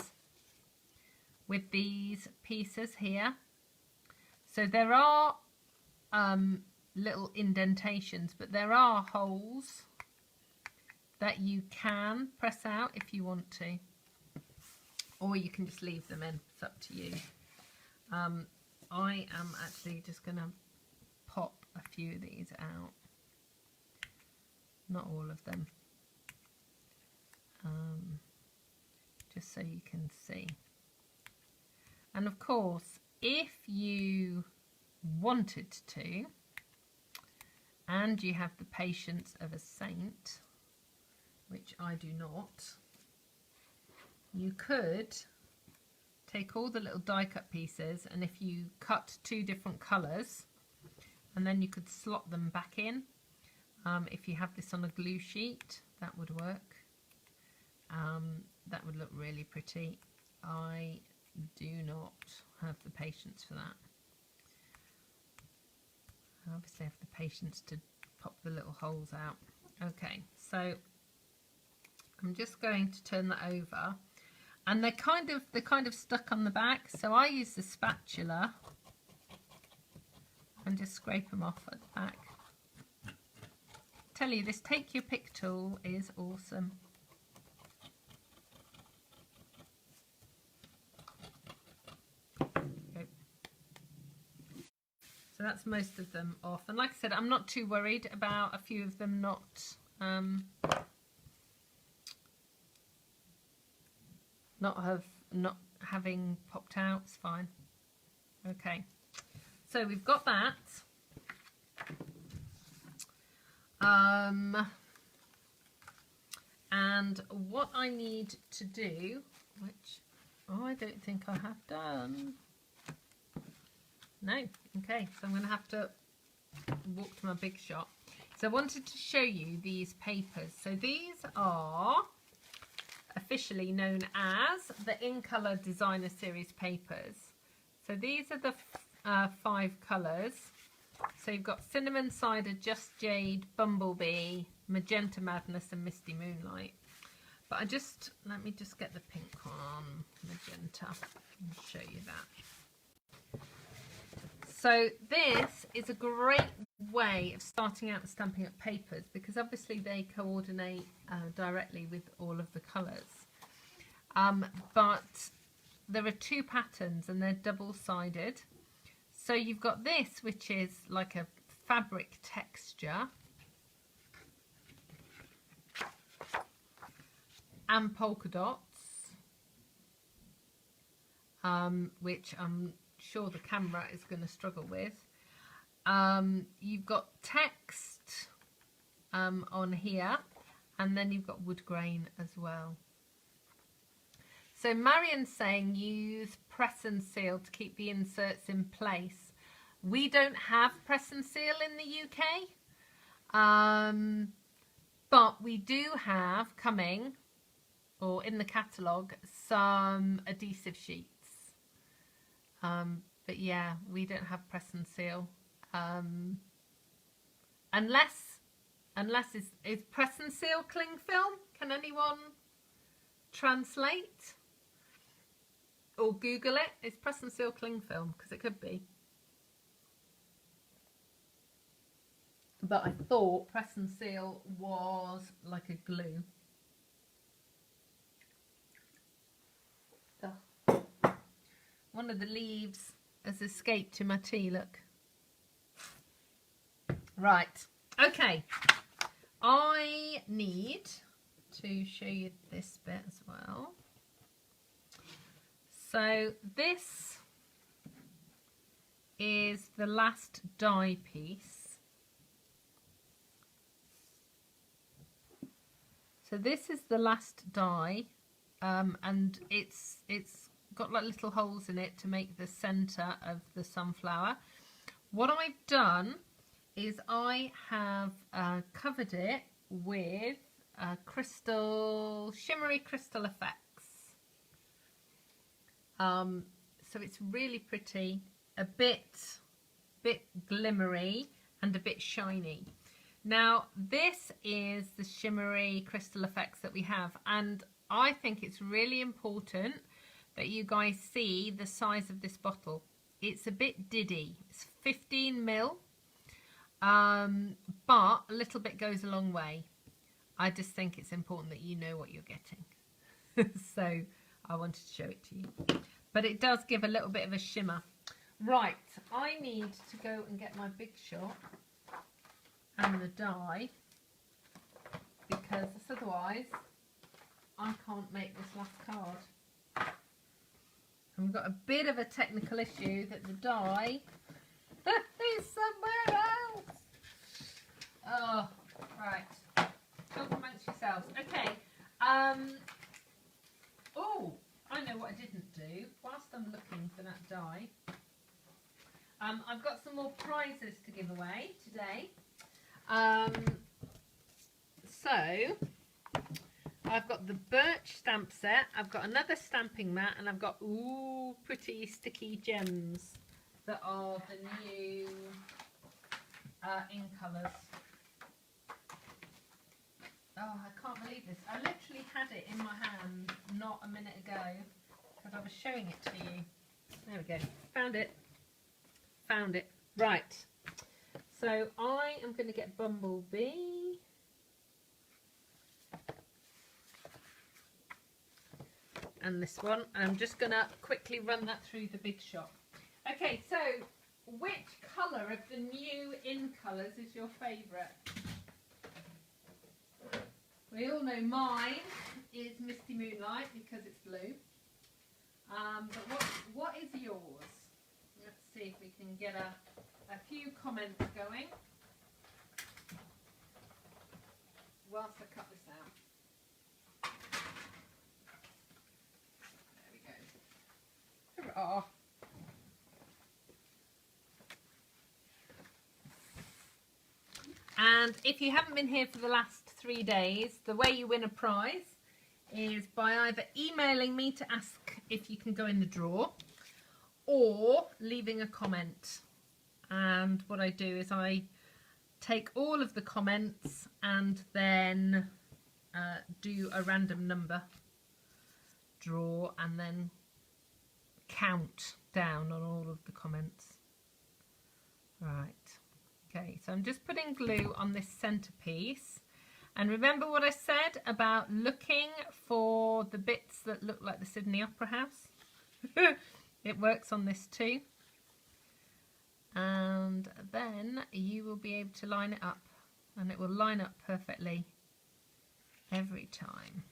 with these pieces here. So there are little indentations, but there are holes that you can press out if you want to, or you can just leave them in. It's up to you. I am actually just going to pop a few of these out, not all of them, just so you can see. And of course, if you wanted to, and you have the patience of a saint, which I do not, you could take all the little die cut pieces, and if you cut 2 different colours, and then you could slot them back in. If you have this on a glue sheet, that would work. That would look really pretty. I do not have the patience for that. I obviously have the patience to pop the little holes out. Okay, so I'm just going to turn that over, and they're kind of stuck on the back, so I use the spatula and just scrape them off at the back. Tell you, this take your pick tool is awesome. Okay. So that's most of them off, and like I said, I'm not too worried about a few of them not having popped out. It's fine. Okay, so we've got that. And what I need to do, which I don't think I have done. No. Okay, so I'm going to have to walk to my big shot. So I wanted to show you these papers. So these are officially known as the In Colour Designer Series papers. So these are the 5 colours. So you've got Cinnamon Cider, Just Jade, Bumblebee, Magenta Madness and Misty Moonlight. But let me just get the pink one, Magenta, and show you that. So this is a great way of starting out and stamping up papers, because obviously they coordinate directly with all of the colours. But there are 2 patterns and they're double-sided. So you've got this, which is like a fabric texture, and polka dots, which I'm sure the camera is going to struggle with. You've got text on here, and then you've got wood grain as well. So Marion's saying use press and seal to keep the inserts in place. We don't have press and seal in the UK, but we do have coming, or in the catalogue, some adhesive sheets. But yeah, we don't have press and seal. Unless is press and seal cling film? Can anyone translate? Or Google it? Is press and seal cling film? Because it could be. But I thought press and seal was like a glue. Ugh. One of the leaves has escaped to my tea, look. Right, okay. I need to show you this bit as well. So this is the last die piece. So this is the last dye, and it's got like little holes in it to make the center of the sunflower. What I've done is I have covered it with shimmery crystal effects. So it's really pretty, a bit glimmery and a bit shiny. Now this is the shimmery crystal effects that we have, and I think it's really important that you guys see the size of this bottle. It's a bit diddy. It's 15 ml, but a little bit goes a long way. I just think it's important that you know what you're getting. So I wanted to show it to you. But it does give a little bit of a shimmer. Right, I need to go and get my Big Shot and the dye, because otherwise I can't make this last card. And we've got a bit of a technical issue that the dye is somewhere else. Oh, right. Talk amongst yourselves. Okay. Oh, I know what I didn't do. Whilst I'm looking for that dye, I've got some more prizes to give away today. So I've got the birch stamp set, I've got another stamping mat, and I've got pretty sticky gems that are the new in colours. Oh, I can't believe this. I literally had it in my hand not a minute ago because I was showing it to you. There we go. Found it. Found it. Right. So I am going to get Bumblebee. And this one. I'm just going to quickly run that through the Big Shot. Okay, so which colour of the new in colours is your favourite? We all know mine is Misty Moonlight because it's blue. But what is yours? Let's see if we can get a few comments going whilst I cut this out. There we go. Hurrah. And if you haven't been here for the last 3 days, the way you win a prize is by either emailing me to ask if you can go in the draw or leaving a comment. And what I do is I take all of the comments and then do a random number draw and then count down on all of the comments. Right. Okay, so I'm just putting glue on this centerpiece. And remember what I said about looking for the bits that look like the Sydney Opera House? It works on this too. And then you will be able to line it up, and it will line up perfectly every time.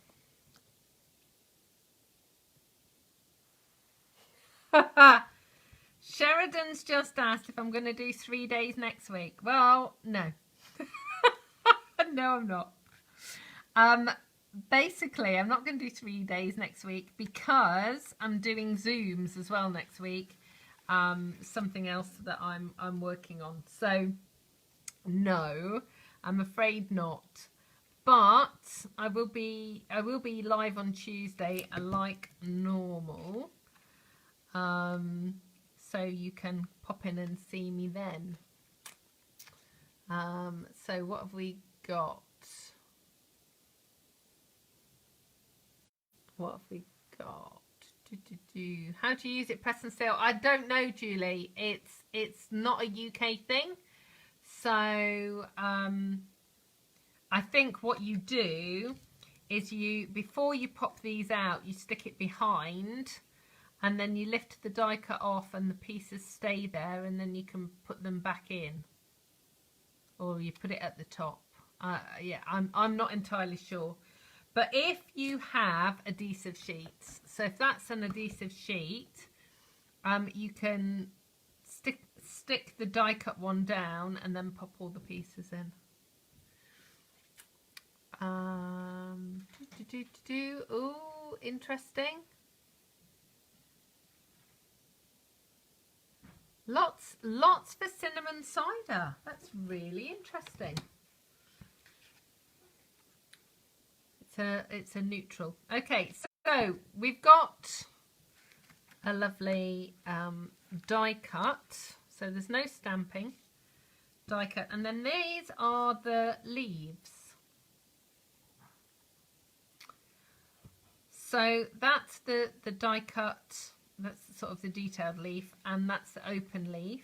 Sheridan's just asked if I'm going to do 3 days next week. Well, no. No, I'm not. Basically, I'm not going to do 3 days next week because I'm doing Zooms as well next week. Something else that I'm working on. So, no, I'm afraid not. But I will be live on Tuesday like normal. So you can pop in and see me then. So what have we got? What have we got? How to use it, press and seal? I don't know, Julie. It's not a UK thing. So I think what you do is before you pop these out, you stick it behind. And then you lift the die cut off and the pieces stay there, and then you can put them back in. Or you put it at the top. Yeah, I'm not entirely sure. But if you have adhesive sheets, so if that's an adhesive sheet, you can stick the die cut one down and then pop all the pieces in. Oh, interesting. Lots for cinnamon cider. That's really interesting. It's a neutral. Okay, so we've got a lovely die cut. So there's no stamping. Die cut, and then these are the leaves. So that's the die cut. That's sort of the detailed leaf, and that's the open leaf.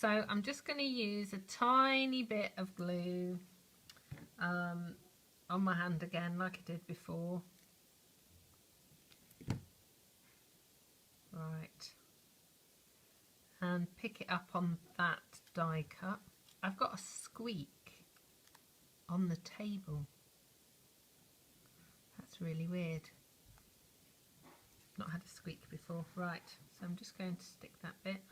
So I'm just going to use a tiny bit of glue on my hand again, like I did before. Right. And pick it up on that die cut. I've got a squeak on the table. That's really weird. Not had a squeak before. Right, so I'm just going to stick that bit.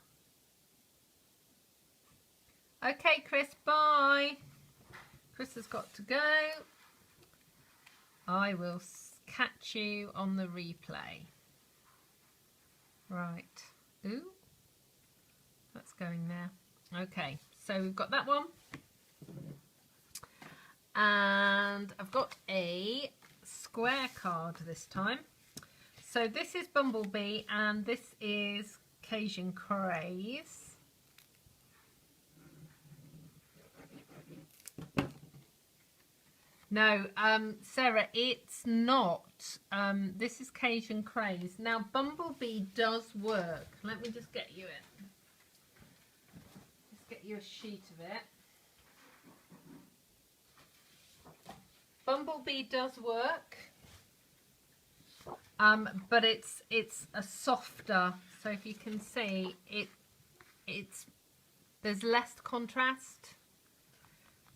Okay, Chris, bye. Chris has got to go. I will catch you on the replay. Right. Ooh. That's going there. Okay, so we've got that one. And I've got a square card this time. So this is Bumblebee and this is Cajun Craze. No, Sarah, it's not. This is Cajun Craze. Now, Bumblebee does work. Let me just get you it. Just get you a sheet of it. Bumblebee does work. But it's a softer, so if you can see there's less contrast.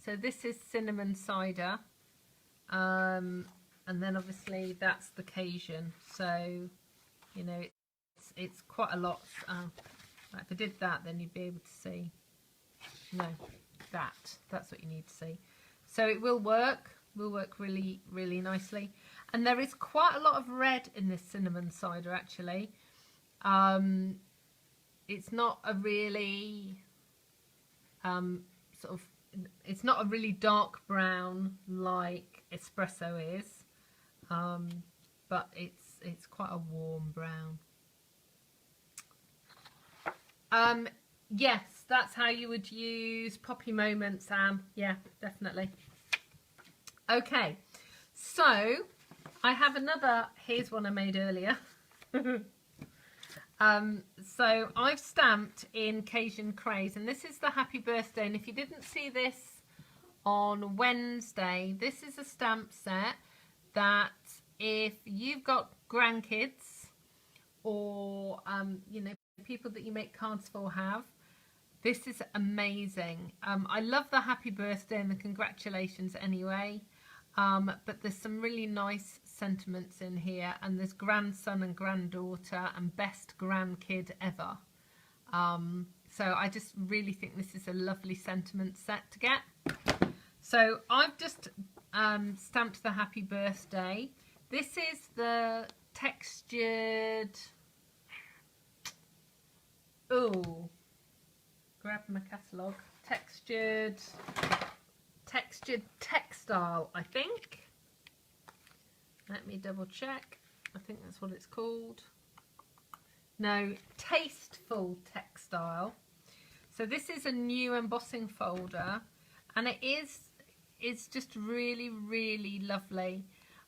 So this is cinnamon cider, and then obviously that's the Cajun. So you know it's quite a lot. If I did that, then you'd be able to see. No, that's what you need to see. So it will work. Will work really, really nicely. And there is quite a lot of red in this cinnamon cider, actually. It's not a really it's not a really dark brown like espresso is, but it's quite a warm brown. Yes, that's how you would use Poppy Moment, Sam. Yeah, definitely. Okay, so I have another, here's one I made earlier. So I've stamped in Cajun Craze, and this is the Happy Birthday. And if you didn't see this on Wednesday, this is a stamp set that if you've got grandkids or, you know, people that you make cards for have, this is amazing. I love the Happy Birthday and the congratulations anyway. But there's some really nice sentiments in here, and there's grandson and granddaughter and best grandkid ever. So I just really think this is a lovely sentiment set to get. So I've just stamped the Happy Birthday. This is the textured, oh, grab my catalogue, textured textile, I think. Let me double check. I think that's what it's called. No, tasteful textile. So this is a new embossing folder, and it's just really, really lovely.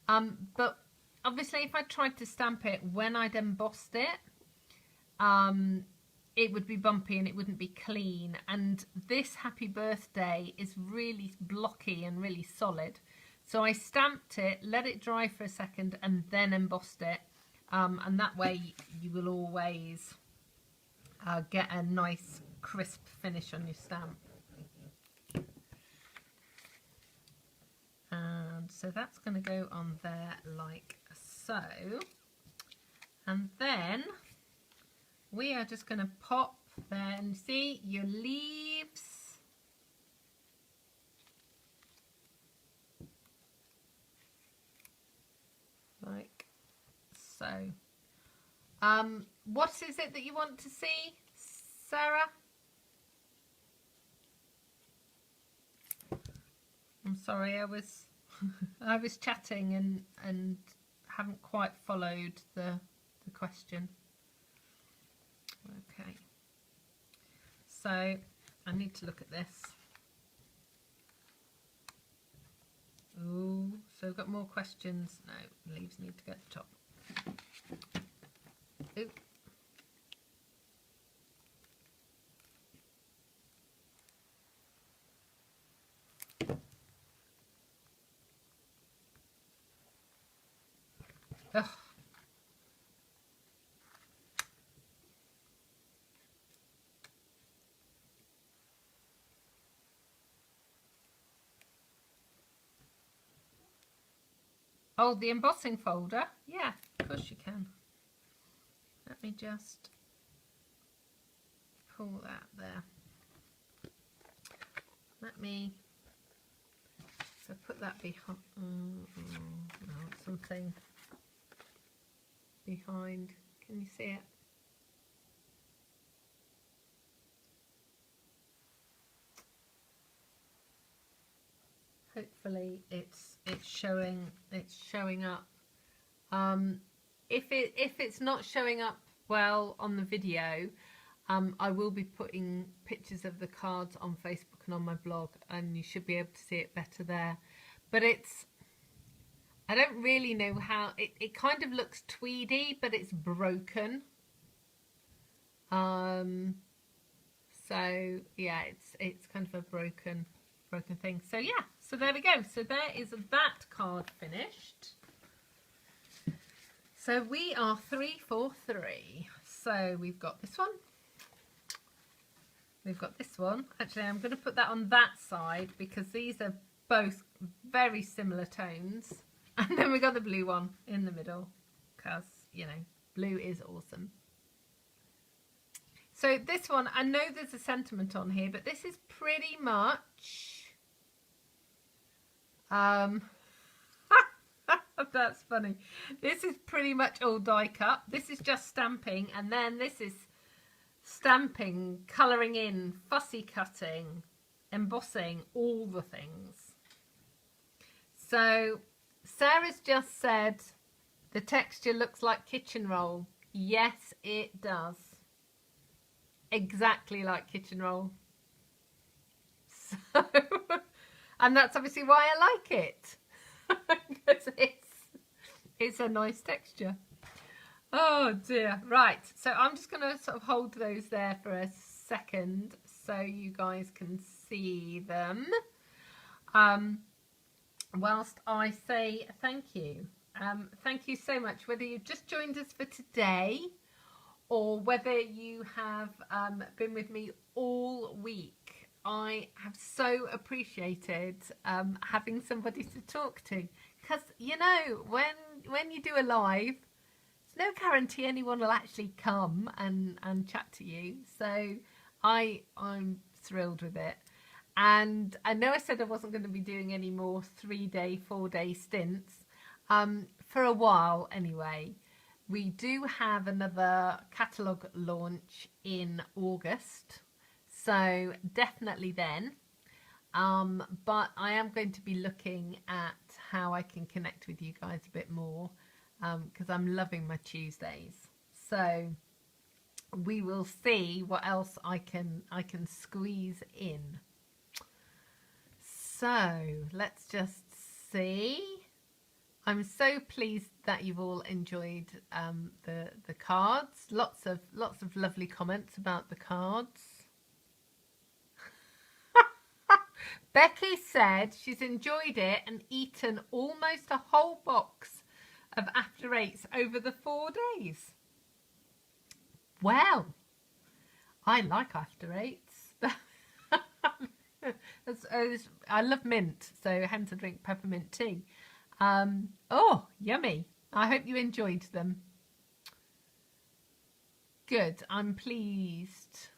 But obviously if I tried to stamp it when I'd embossed it, it would be bumpy and it wouldn't be clean. And this Happy Birthday is really blocky and really solid. So I stamped it, let it dry for a second, and then embossed it. And that way you will always get a nice crisp finish on your stamp. And so that's going to go on there like so. And then we are just going to pop there and see your leaves. So, what is it that you want to see, Sarah? I'm sorry, I was I was chatting and haven't quite followed the question. Okay, so I need to look at this. Oh, so we've got more questions. No, leaves need to go at the top. Ooh. Ugh. Oh, the embossing folder? Yeah, of course you can. Let me just pull that there. Let me so put that behind. No, something behind. Can you see it? Hopefully it's showing up. If it's not showing up well on the video, I will be putting pictures of the cards on Facebook and on my blog, and you should be able to see it better there. But I don't really know how it kind of looks tweedy, but it's broken. So yeah, it's kind of a broken thing. So yeah, so there we go. So there is that card finished. So we are 3 for 3. So we've got this one. We've got this one. Actually, I'm going to put that on that side because these are both very similar tones. And then we got the blue one in the middle because, you know, blue is awesome. So this one, I know there's a sentiment on here, but this is pretty much that's funny. This is pretty much all die cut. This is just stamping, and then this is stamping, colouring in, fussy cutting, embossing, all the things. So Sarah's just said the texture looks like kitchen roll. Yes, it does. Exactly like kitchen roll. So, and that's obviously why I like it. Because it's a nice texture. Oh dear. Right, so I'm just going to sort of hold those there for a second so you guys can see them. Whilst I say thank you. Thank you so much, whether you've just joined us for today or whether you have been with me all week. I have so appreciated having somebody to talk to, because you know when you do a live, there's no guarantee anyone will actually come and chat to you. So I'm thrilled with it. And I know I said I wasn't going to be doing any more 3-day, 4-day stints for a while anyway. We do have another catalogue launch in August, so definitely then. But I am going to be looking at how I can connect with you guys a bit more, because I'm loving my Tuesdays. So we will see what else I can squeeze in. So let's just see. I'm so pleased that you've all enjoyed the cards. Lots of lovely comments about the cards. Becky said she's enjoyed it and eaten almost a whole box of After Eights over the 4 days. Well, I like After Eights. I love mint, so hence I drink peppermint tea. Oh, yummy. I hope you enjoyed them. Good. I'm pleased.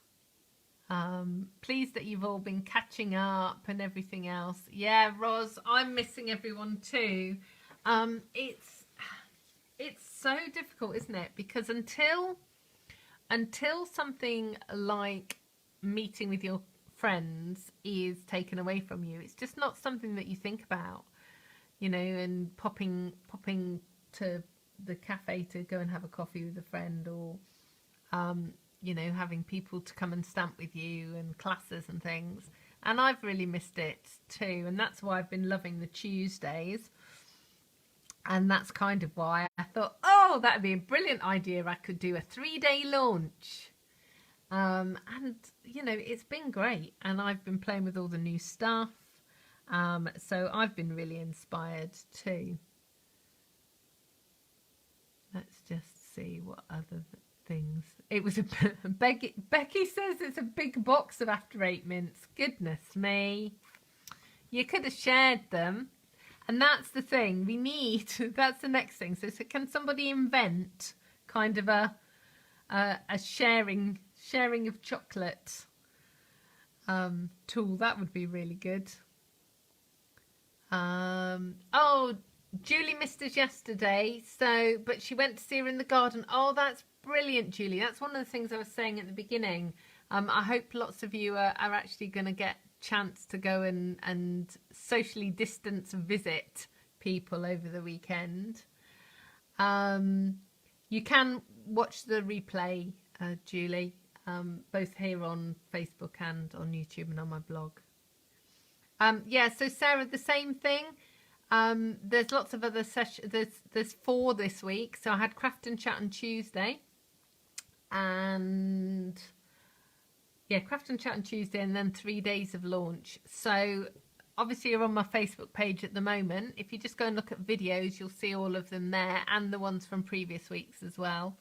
Pleased that you've all been catching up and everything else. Yeah, Roz, I'm missing everyone too. it's so difficult, isn't it? Because until something like meeting with your friends is taken away from you, it's just not something that you think about, you know, and popping to the cafe to go and have a coffee with a friend, or you know, having people to come and stamp with you and classes and things. And I've really missed it too, and that's why I've been loving the Tuesdays. And that's kind of why I thought, oh, that'd be a brilliant idea. I could do a 3-day launch. And, you know, it's been great. And I've been playing with all the new stuff. So I've been really inspired too. Let's just see what other things. It was Becky says it's a big box of After 8 mints. Goodness me. You could have shared them. And that's the thing we need. That's the next thing. So can somebody invent kind of a sharing of chocolate tool? That would be really good. Oh, Julie missed us yesterday. But she went to see her in the garden. Oh, that's brilliant, Julie. That's one of the things I was saying at the beginning. I hope lots of you are actually going to get chance to go and socially distance visit people over the weekend. You can watch the replay, Julie, both here on Facebook and on YouTube and on my blog. Yeah, so Sarah, the same thing. There's lots of other sessions. There's 4 this week. So I had Craft and Chat on Tuesday, and yeah, Craft and Chat on Tuesday, and then 3 days of launch. So obviously you're on my Facebook page at the moment. If you just go and look at videos, you'll see all of them there, and the ones from previous weeks as well.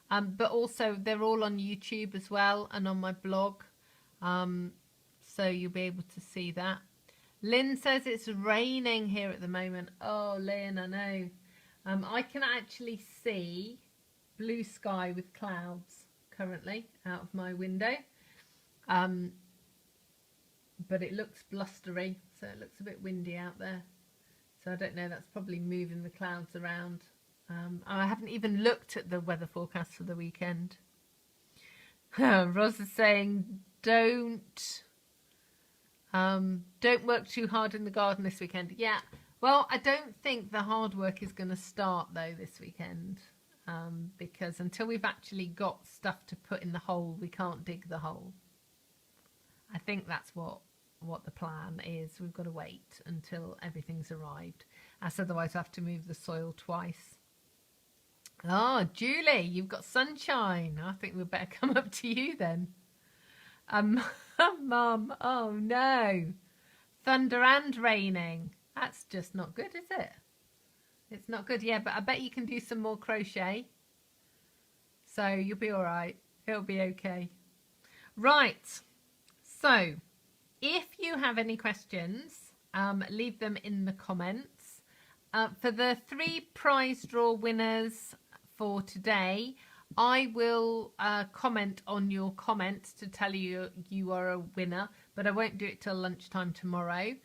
But also they're all on YouTube as well, and on my blog. So you'll be able to see that. Lynn says it's raining here at the moment. Oh, Lynn, I know. I can actually see blue sky with clouds currently out of my window. But it looks blustery, so it looks a bit windy out there. So I don't know, that's probably moving the clouds around. I haven't even looked at the weather forecast for the weekend. Ros is saying, don't work too hard in the garden this weekend. Yeah, well, I don't think the hard work is going to start though this weekend, because until we've actually got stuff to put in the hole, we can't dig the hole. I think that's what the plan is. We've got to wait until everything's arrived, as otherwise I have to move the soil twice. Oh, Julie, you've got sunshine. I think we'd better come up to you then. Mum, oh no. Thunder and raining. That's just not good, is it? It's not good, yeah, but I bet you can do some more crochet. So you'll be all right. It'll be okay. Right. So if you have any questions, leave them in the comments. For the 3 prize draw winners for today, I will comment on your comments to tell you you are a winner, but I won't do it till lunchtime tomorrow.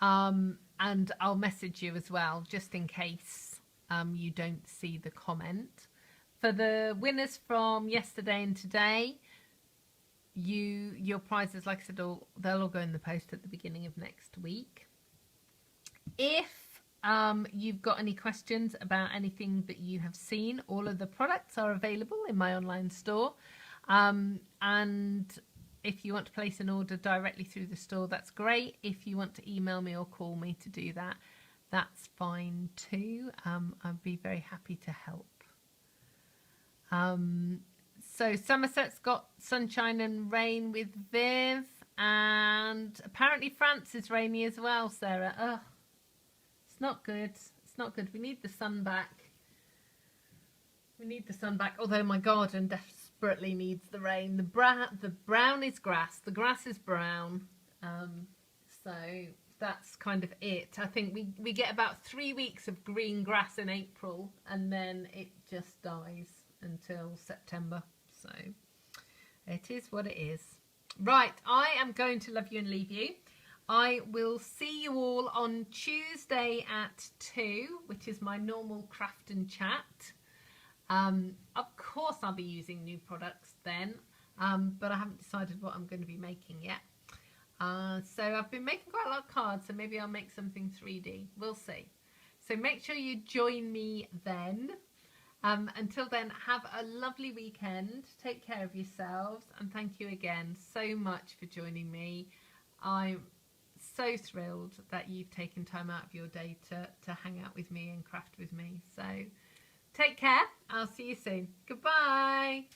And I'll message you as well, just in case you don't see the comment. For the winners from yesterday and today, your prizes, like I said, they'll all go in the post at the beginning of next week. If you've got any questions about anything that you have seen, all of the products are available in my online store. And if you want to place an order directly through the store, that's great. If you want to email me or call me to do that, that's fine too. I'd be very happy to help. So Somerset's got sunshine and rain with Viv, and apparently France is rainy as well, Sarah. Ugh. It's not good. It's not good. We need the sun back. We need the sun back. Although my garden desperately needs the rain. The brown is grass. The grass is brown. So that's kind of it. I think we get about 3 weeks of green grass in April, and then it just dies until September. So it is what it is. Right, I am going to love you and leave you. I will see you all on Tuesday at 2, which is my normal craft and chat. Of course I'll be using new products then, but I haven't decided what I'm going to be making yet. So I've been making quite a lot of cards, so maybe I'll make something 3D. We'll see. So make sure you join me then. Until then, have a lovely weekend. Take care of yourselves, and thank you again so much for joining me. I'm so thrilled that you've taken time out of your day to hang out with me and craft with me. So take care. I'll see you soon. Goodbye.